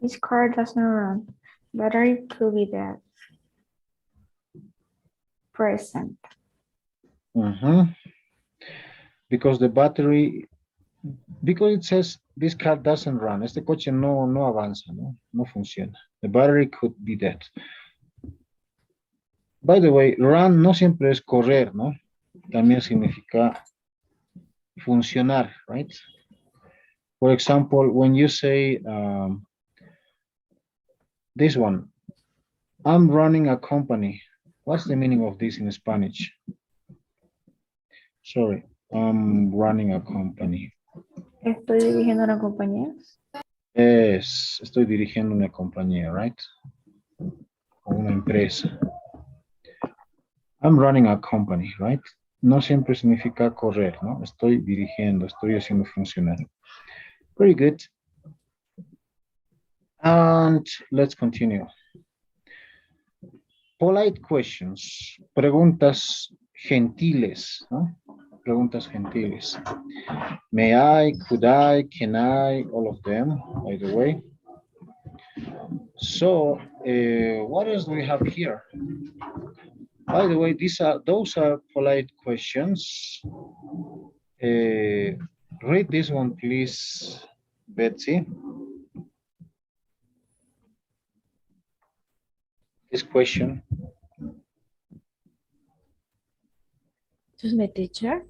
This car doesn't run. Battery could be dead. Present. Because the battery, because it says this car doesn't run. Este coche no avanza, no funciona. The battery could be dead. By the way, run no siempre es correr, ¿no? También significa funcionar, right? For example, when you say this one, I'm running a company. What's the meaning of this in Spanish? Sorry, I'm running a company. Estoy dirigiendo una compañía. Yes, estoy dirigiendo una compañía, right? O una empresa. I'm running a company, right? No siempre significa correr, ¿no? Estoy dirigiendo, estoy haciendo funcionar. Very good. And let's continue. Polite questions. Preguntas gentiles, ¿no? Preguntas gentiles. May I, could I, can I, all of them, by the way. So, what else do we have here? By the way, those are polite questions. Read this one, please, Betsy. This question. Excuse me, teacher.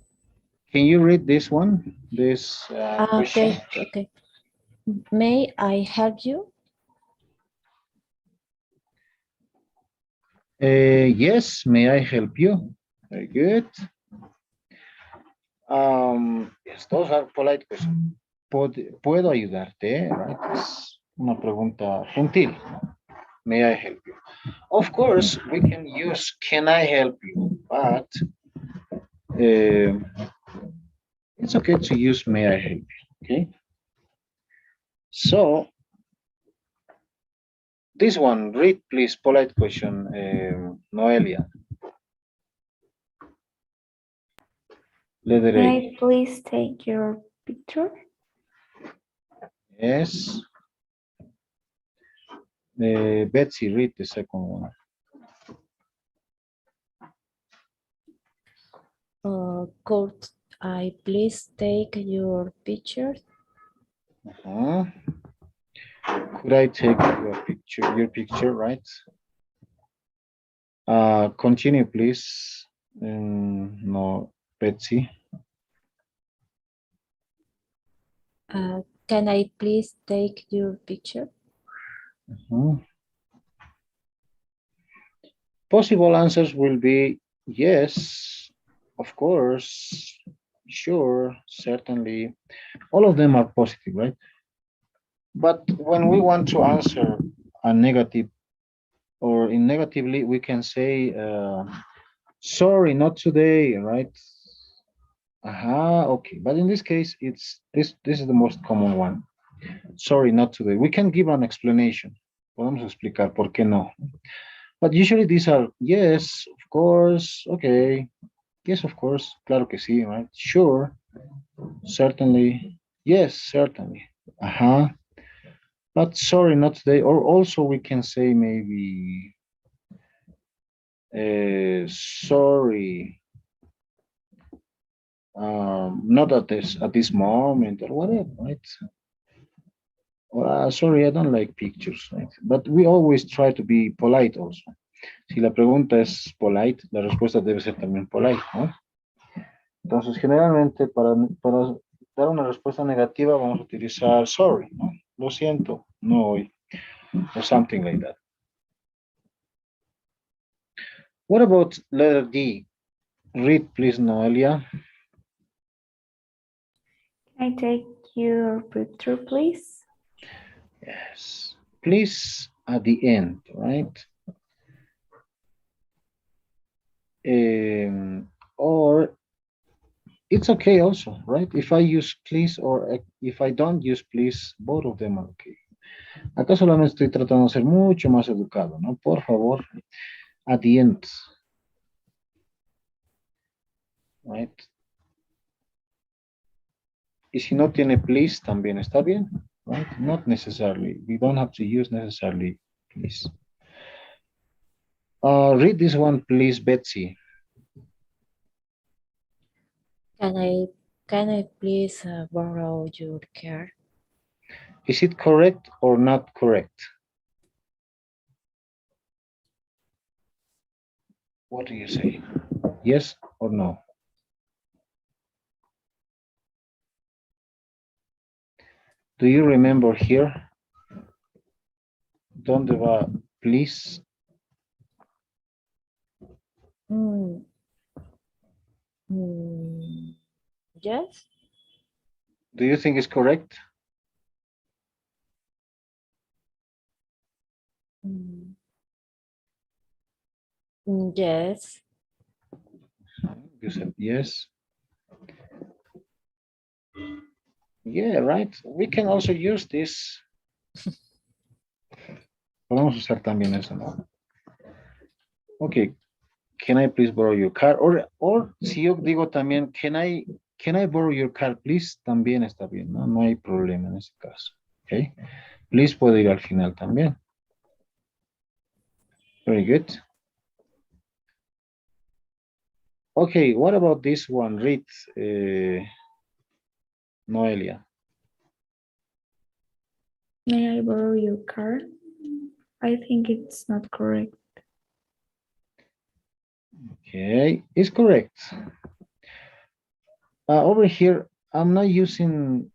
Can you read this one? This question? Okay. May I help you? Yes, may I help you? Very good. Yes, those are polite questions. ¿Puedo ayudarte? Right? Es una pregunta gentil. May I help you? Of course, we can use can I help you, but it's okay to use may I help you, okay? So, this one, read please, polite question, Noelia. Letter May A. I please take your picture? Yes. Betsy, read the second one. Could I please take your picture? Could I take your picture, right? Continue, please. No, Betsy. Can I please take your picture? Mhm. Possible answers will be yes, of course, sure, certainly. All of them are positive, right? But when we want to answer a negative or in negatively, we can say, sorry, not today, right? Okay. But in this case, it's this is the most common one. Sorry, not today. We can give an explanation. Podemos explicar por qué no. But usually these are yes, of course, okay. Yes, of course. Claro que sí, right? Sure, certainly. Yes, certainly. But sorry, not today. Or also we can say maybe sorry, not at this moment or whatever, right? Sorry, I don't like pictures, right? But we always try to be polite also. Si la pregunta es polite, la respuesta debe ser también polite, ¿no? Entonces, generalmente para dar una respuesta negativa vamos a utilizar sorry, ¿no? Lo siento, no hoy, or something like that. What about letter D? Read, please, Noelia. Can I take your picture, please? Yes. Please at the end, right? Or it's okay also, right? If I use please or if I don't use please, both of them are okay. Acá solamente estoy tratando de ser mucho más educado, ¿no? Por favor, at the end, right? Y si no tiene please, también está bien, right? Not necessarily. We don't have to use necessarily please. Read this one, please, Betsy. Can I please borrow your car? Is it correct or not correct? What do you say? Yes or no? Do you remember here? ¿Dónde va please? Mm, mm, yes. Do you think it's correct? Mm, yes. You said yes. Yeah, right. We can also use this. Podemos usar también eso, ¿no? Okay. Can I please borrow your car? Or si yo digo también, can I borrow your car, please? También está bien, ¿no? No hay problema en ese caso. Okay. Please puede ir al final también. Very good. Okay, what about this one? Read, Noelia. May I borrow your car? I think it's not correct. Okay, it's correct. Over here, I'm not using,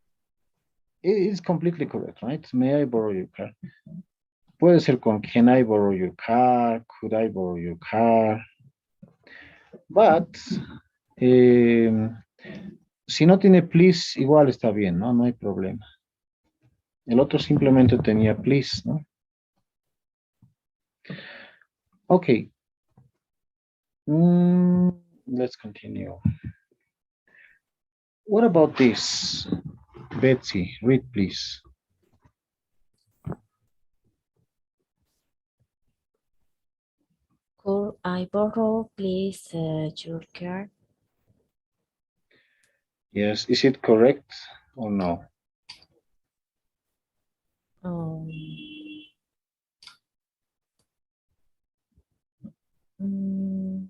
it's completely correct, right? May I borrow your car? Puede ser con can I borrow your car? Could I borrow your car? But, si no tiene please, igual está bien, ¿no? No hay problema. El otro simplemente tenía please, ¿no? Okay. Let's continue. What about this? Betsy, read please. Could I borrow, please, your car? Yes, is it correct or no? Um, mm,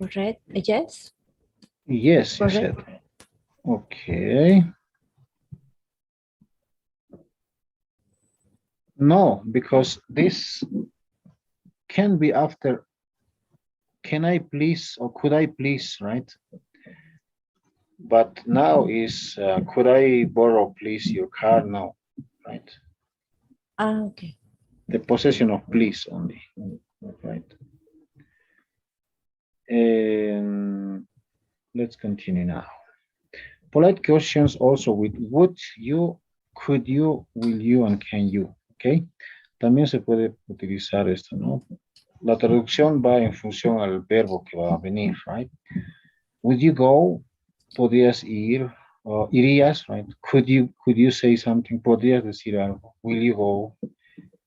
Correct. Yes. Yes, you said. Correct. Okay. No, because this can be after can I please or could I please, right? But now is could I borrow please your car now, right? Ah, okay. The possession of please only, right? And let's continue now. Polite questions also with would you, could you, will you, and can you, ¿ok? También se puede utilizar esto, ¿no? La traducción va en función al verbo que va a venir, right? Would you go? Podrías ir, o irías, right? Could you say something? Podrías decir algo. Will you go?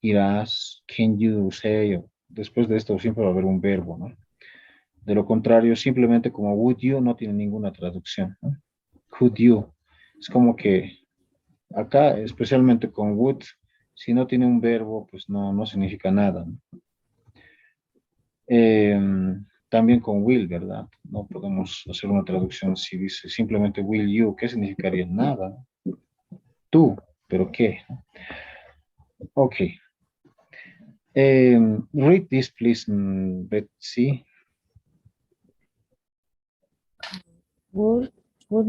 Irás. Can you say? Después de esto siempre va a haber un verbo, ¿no? De lo contrario, simplemente como would you no tiene ninguna traducción, ¿no? Could you. Es como que acá, especialmente con would, si no tiene un verbo, pues no significa nada, ¿no? También con will, ¿verdad? No podemos hacer una traducción si dice simplemente will you, ¿qué significaría? Nada. Tú, ¿pero qué? Ok. Read this, please, Betsy. Would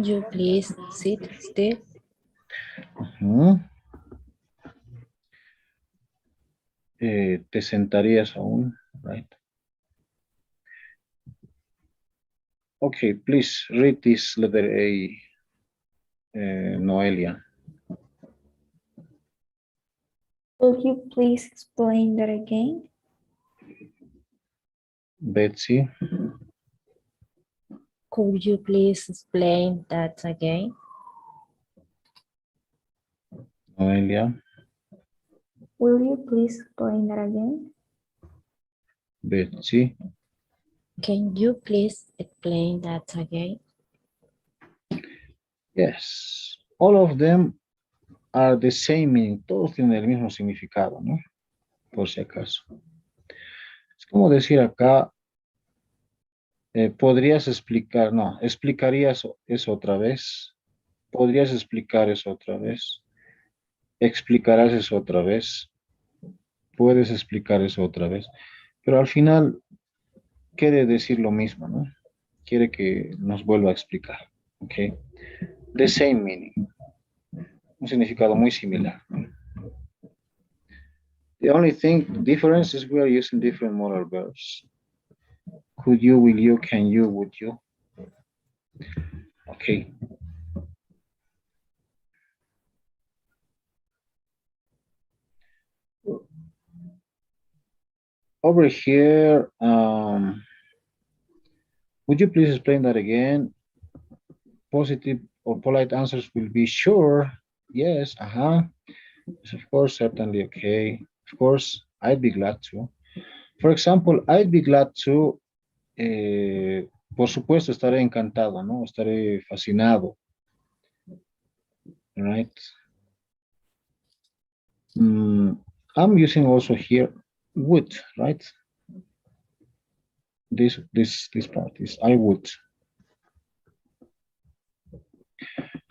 you please sit still? Ujú. Te sentarías aún, right? Okay, please read this letter A, Noelia. Could you please explain that again? Betsy, Could you please explain that again? Noelia, Will you please explain that again? Betsy. Can you please explain that again? Yes, all of them are the same meaning. Todos tienen el mismo significado, ¿no? Por si acaso. Es como decir acá, podrías explicar, no, explicarías eso otra vez. Podrías explicar eso otra vez. Explicarás eso otra vez. Puedes explicar eso otra vez. Pero al final quiere decir lo mismo, ¿no? Quiere que nos vuelva a explicar, ¿ok? The same meaning. Un significado muy similar. The only thing, the difference is we are using different modal verbs. Could you, will you, can you, would you? Okay. Over here, would you please explain that again? Positive or polite answers will be sure, yes, yes, of course, certainly, okay. Of course, I'd be glad to. For example, I'd be glad to, por supuesto, estaré encantado, ¿no? Estaré fascinado, right? I'm using also here would, right? This part is I would.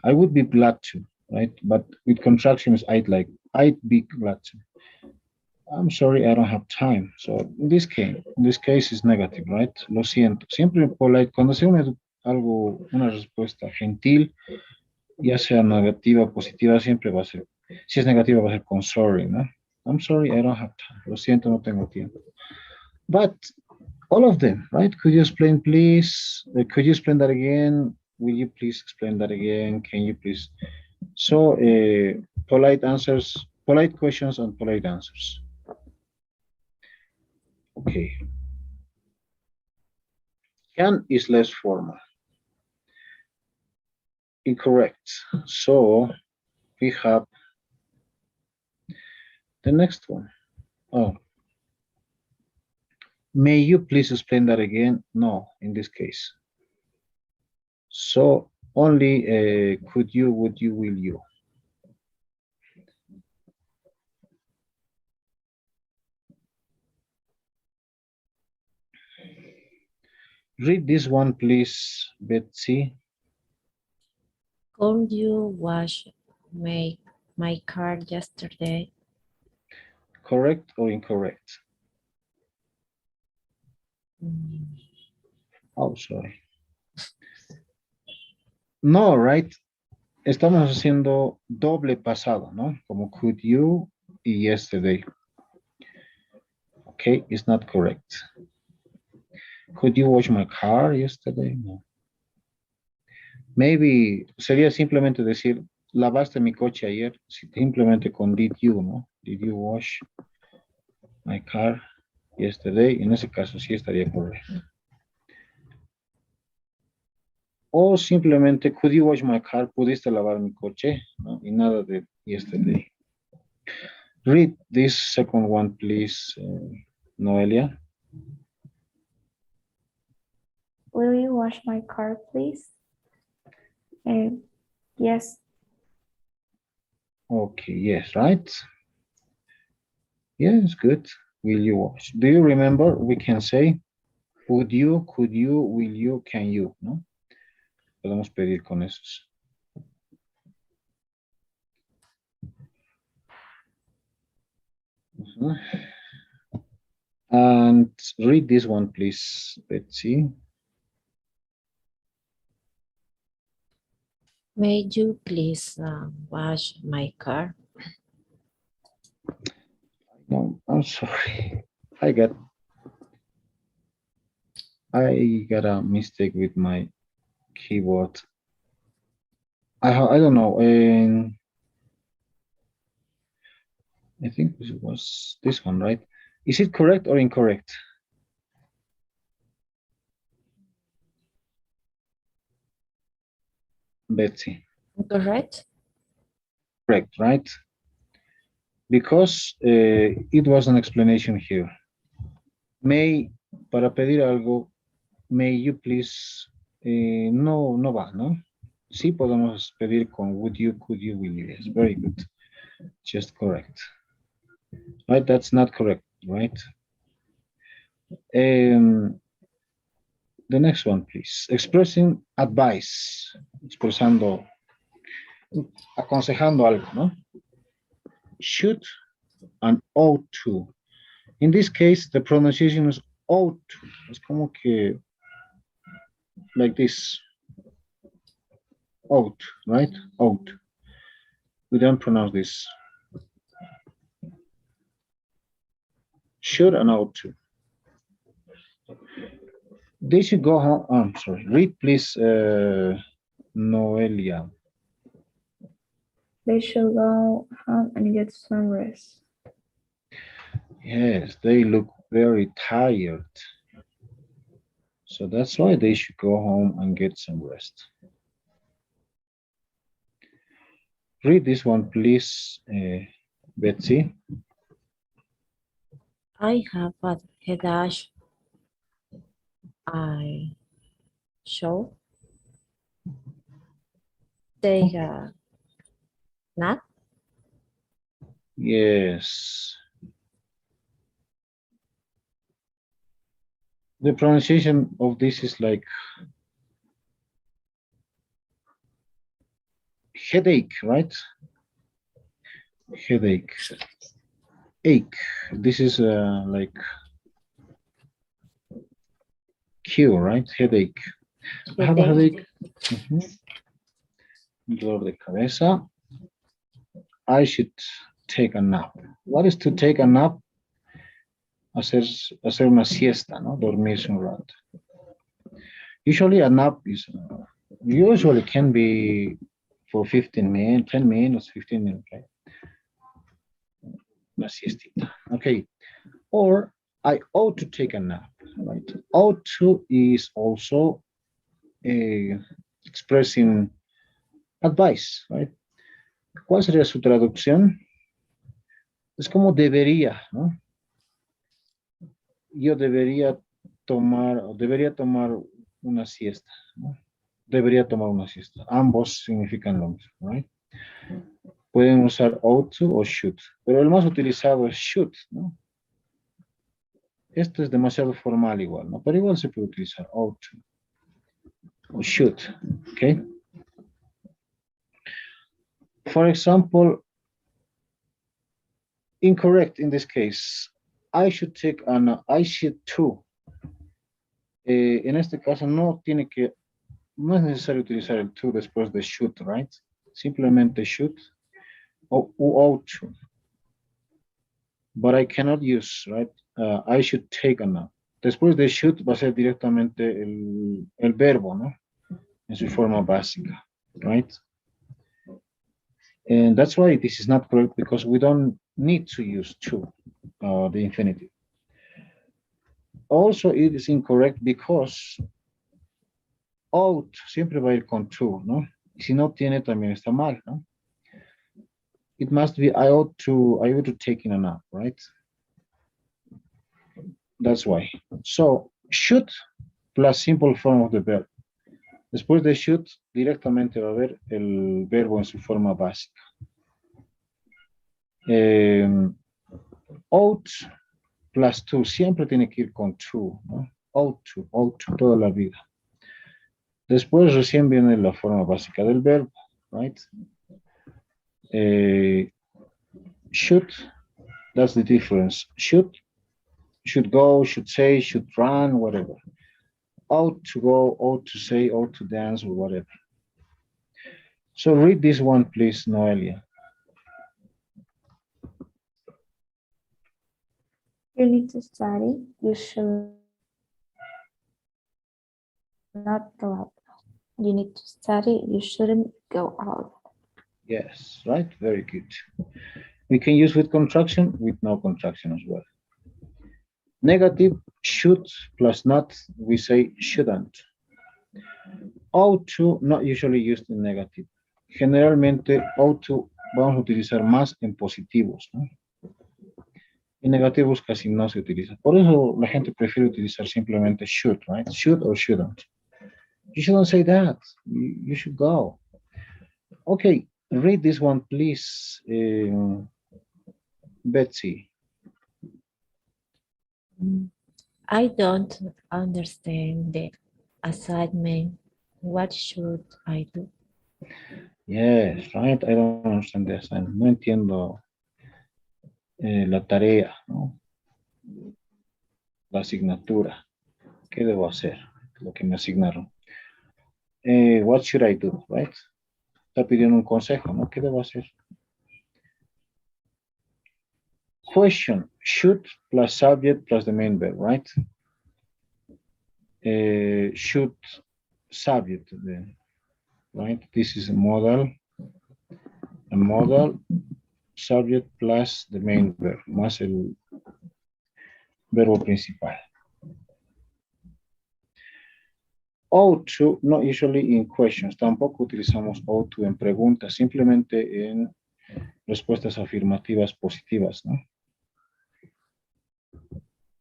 I would be glad to, right? But with contractions, I'd be glad to. I'm sorry, I don't have time. So in this case is negative, right? Lo siento. Siempre polite, cuando sea algo, una respuesta gentil, ya sea negativa o positiva, siempre va a ser, si es negativa va a ser con sorry, ¿no? I'm sorry, I don't have time. Lo siento, no tengo tiempo. But all of them, right? Could you explain, please? Could you explain that again? Will you please explain that again? Can you please? So, polite answers, polite questions and polite answers. Okay. Can is less formal. Incorrect. So, we have the next one. Oh. May you please explain that again? No, in this case. So, only could you, would you, will you. Read this one, please, Betsy. Could you wash my car yesterday? Correct or incorrect? Mm, Oh, sorry. No, right? Estamos haciendo doble pasado, ¿no? Como could you y yesterday. Okay, it's not correct. Could you wash my car yesterday? No. Maybe sería simplemente decir, lavaste mi coche ayer, simplemente con did you, ¿no? Did you wash my car yesterday? En ese caso sí estaría correcto. O simplemente, could you wash my car? ¿Pudiste lavar mi coche? ¿No? Y nada de yesterday. Read this second one, please, Noelia. Will you wash my car, please? Yes. Okay, yes, right? Yes, good. Will you wash? Do you remember? We can say, would you, could you, will you, can you, ¿no? Podemos pedir con esos. And read this one, please, Betsy. May you please wash my car? No, I'm sorry. I got a mistake with my keyboard. I don't know. And I think it was this one, right? Is it correct or incorrect? Betsy. Correct? Correct, right? Because it was an explanation here. May, para pedir algo, may you please, no, no va, ¿no? Sí podemos pedir con would you, could you, will you. Yes, very good. Just correct. Right, that's not correct, right? The next one, please. Expressing advice. Expresando, aconsejando algo, ¿no? Should and ought to. In this case, the pronunciation is ought to. Es como que, like this. Ought, right? Ought. We don't pronounce this. Should and ought to. They should go home. I'm sorry. Read, please, Noelia. They should go home and get some rest. Yes, they look very tired. So that's why they should go home and get some rest. Read this one, please, Betsy. I have a headache. I should take a nap. Yes. The pronunciation of this is like headache, right? Headache. Ache. This is like Q, right? Headache. I have a headache. Dolor de cabeza. I should take a nap. What is to take a nap? Hacer una siesta, ¿no? Dormirse un rato. Usually a nap is, usually can be for 15 minutes, 10 minutes, 15 minutes, right? Una siestita. Okay. Or I ought to take a nap, right? Ought to is also expressing advice, right? ¿Cuál sería su traducción? Es como debería, ¿no? Yo debería tomar una siesta, ¿no? Debería tomar una siesta. Ambos significan lo mismo, right? Pueden usar ought to o should, pero el más utilizado es should, ¿no? Esto es demasiado formal igual, ¿no? Pero igual se puede utilizar ought to o should, ¿ok? For example, incorrect in this case. I should too En este caso no tiene que, no es necesario utilizar el to después de should, right? Simplemente should o ought to. But I cannot use, right? I should take a nap. Después de should va a ser directamente el verbo, ¿no? En su forma básica, right? And that's why this is not correct because we don't need to use to, the infinitive. Also, it is incorrect because ought siempre va a ir con to, ¿no? Y si no tiene, también está mal, ¿no? It must be I ought to take in a nap, right? That's why. So, should plus simple form of the verb. Después de should, directamente va a haber el verbo en su forma básica. Ought plus to, siempre tiene que ir con to, ¿no? Ought to, toda la vida. Después recién viene la forma básica del verbo, right? Should, that's the difference. Should go, should say, should run, whatever. Ought to go, ought to say, ought to dance, or whatever. So read this one, please, Noelia. You need to study. You should not go out. You need to study. You shouldn't go out. Yes, right, very good. We can use with contraction, with no contraction as well. Negative, should plus not, we say shouldn't. Ought to, not usually used in negative. Generalmente, ought to vamos a utilizar más en positivos, ¿no? En negativos casi no se utiliza. Por eso la gente prefiere utilizar simplemente should, right? Should or shouldn't. You shouldn't say that. You should go. Okay, read this one, please, Betsy. I don't understand the assignment. What should I do? Yes, right. I don't understand the assignment. No entiendo la tarea, ¿no? La asignatura. ¿Qué debo hacer? Lo que me asignaron. What should I do, right? Está pidiendo un consejo, ¿no? ¿Qué debo hacer? Question, should plus subject plus the main verb, right? Should subject, right? This is a modal subject plus the main verb, más el verbo principal. Ought to, not usually in questions. Tampoco utilizamos ought to en preguntas, simplemente en respuestas afirmativas positivas, ¿no?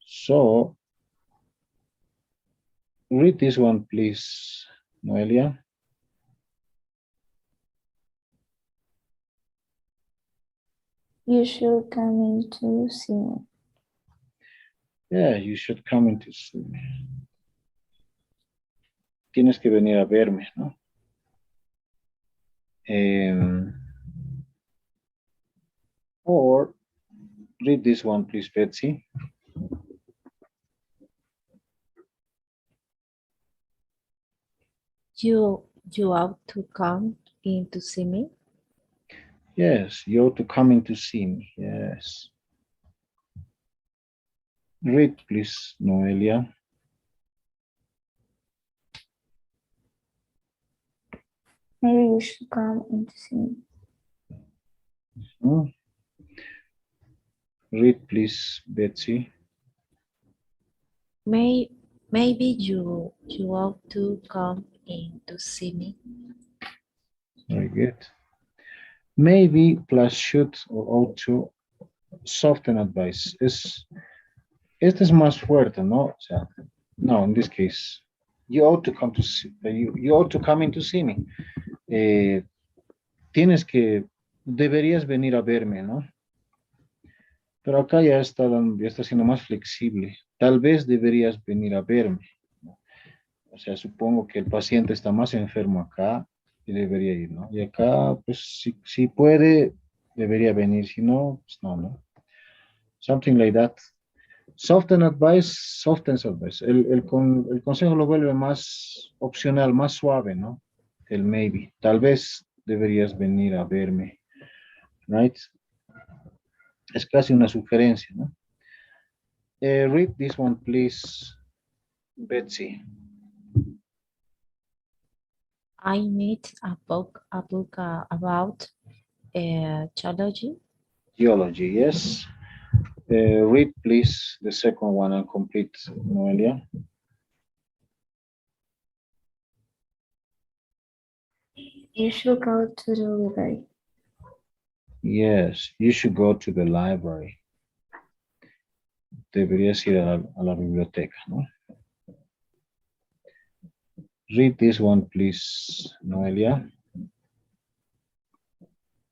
So, read this one, please, Noelia. You should come in to see me. Yeah, you should come in to see me. Tienes que venir a verme, ¿no? Or read this one, please, Betsy. You ought to come in to see me. Yes, you ought to come in to see me. Yes. Read, please, Noelia. Maybe you should come in to see me. Read, please, Betsy. Maybe you ought to come in to see me. Very good. Maybe plus should or ought to, soften advice. Este es más fuerte, ¿no? O sea, no, in this case, you ought to come to see, you ought to come in to see me. Deberías venir a verme, ¿no? Pero acá ya está siendo más flexible. Tal vez deberías venir a verme, ¿no? O sea, supongo que el paciente está más enfermo acá y debería ir, ¿no? Y acá, pues, si puede, debería venir. Si no, pues no, ¿no? Something like that. Soften advice, softens advice. El consejo lo vuelve más opcional, más suave, ¿no? El maybe. Tal vez deberías venir a verme, right? Es casi una sugerencia, ¿no? Read this one, please, Betsy. I need a book about geology. Geology, yes. Read, please, the second one and complete, Noelia. You should go to the library. Yes, you should go to the library. Deberías ir a la biblioteca, ¿no? Read this one, please, Noelia.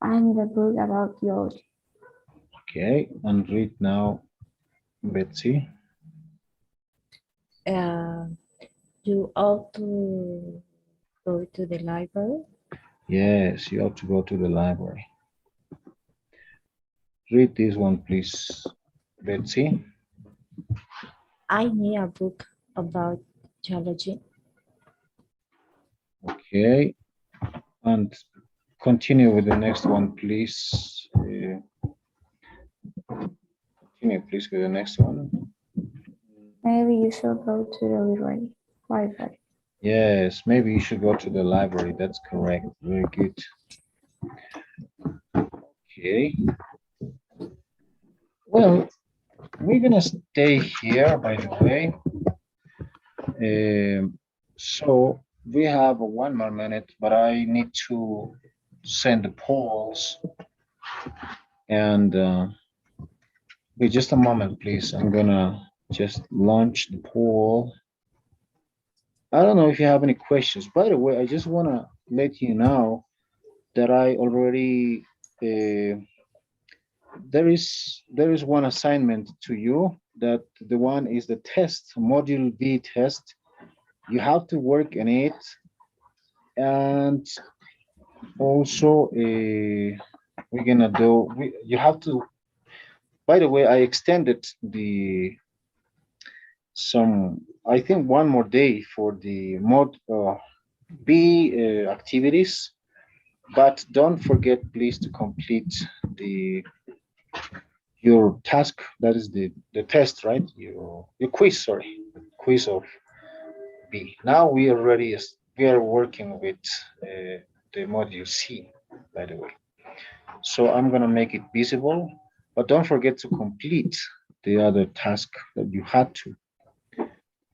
I need a book about geology. Okay, and read now, Betsy. You ought to go to the library. Yes, you have to go to the library. Read this one, please, Betsy. I need a book about geology. Okay, and continue with the next one, please. Continue, please, with the next one. Maybe you should go to the library. Yes, maybe you should go to the library. That's correct. Very good. Okay. Well, we're gonna stay here, by the way. So we have 1 more minute, but I need to send the polls. And wait just a moment, please. I'm gonna just launch the poll. I don't know if you have any questions. By the way, I just wanna let you know that I already there is one assignment to you, that the one is the test, module B test. You have to work on it, and also we're gonna do you have to, by the way, I extended the some, I think, one more day for the mod B activities, but don't forget please to complete the your task, that is the test, right? Your quiz, sorry, quiz of B. Now we are working with the module C, by the way. So I'm gonna make it visible, but don't forget to complete the other task that you had to.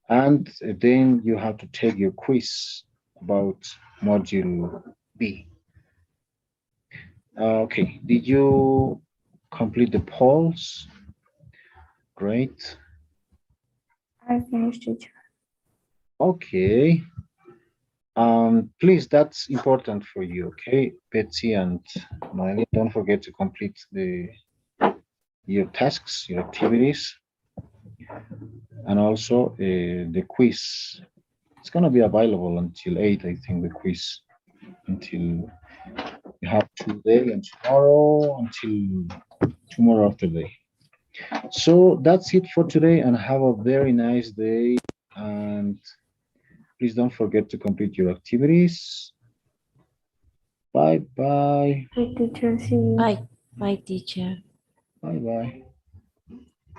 And then you have to take your quiz about module B. Okay, did you complete the polls? Great. I finished it. Okay. Please, that's important for you, okay? Betsy and Miley, don't forget to complete your tasks, your activities, and also the quiz. It's gonna be available until 8, I think, the quiz, until you have today and tomorrow, until tomorrow after day. So that's it for today, and have a very nice day. And please don't forget to complete your activities. Bye bye. Good teacher, see you. Bye, bye, teacher. Bye bye.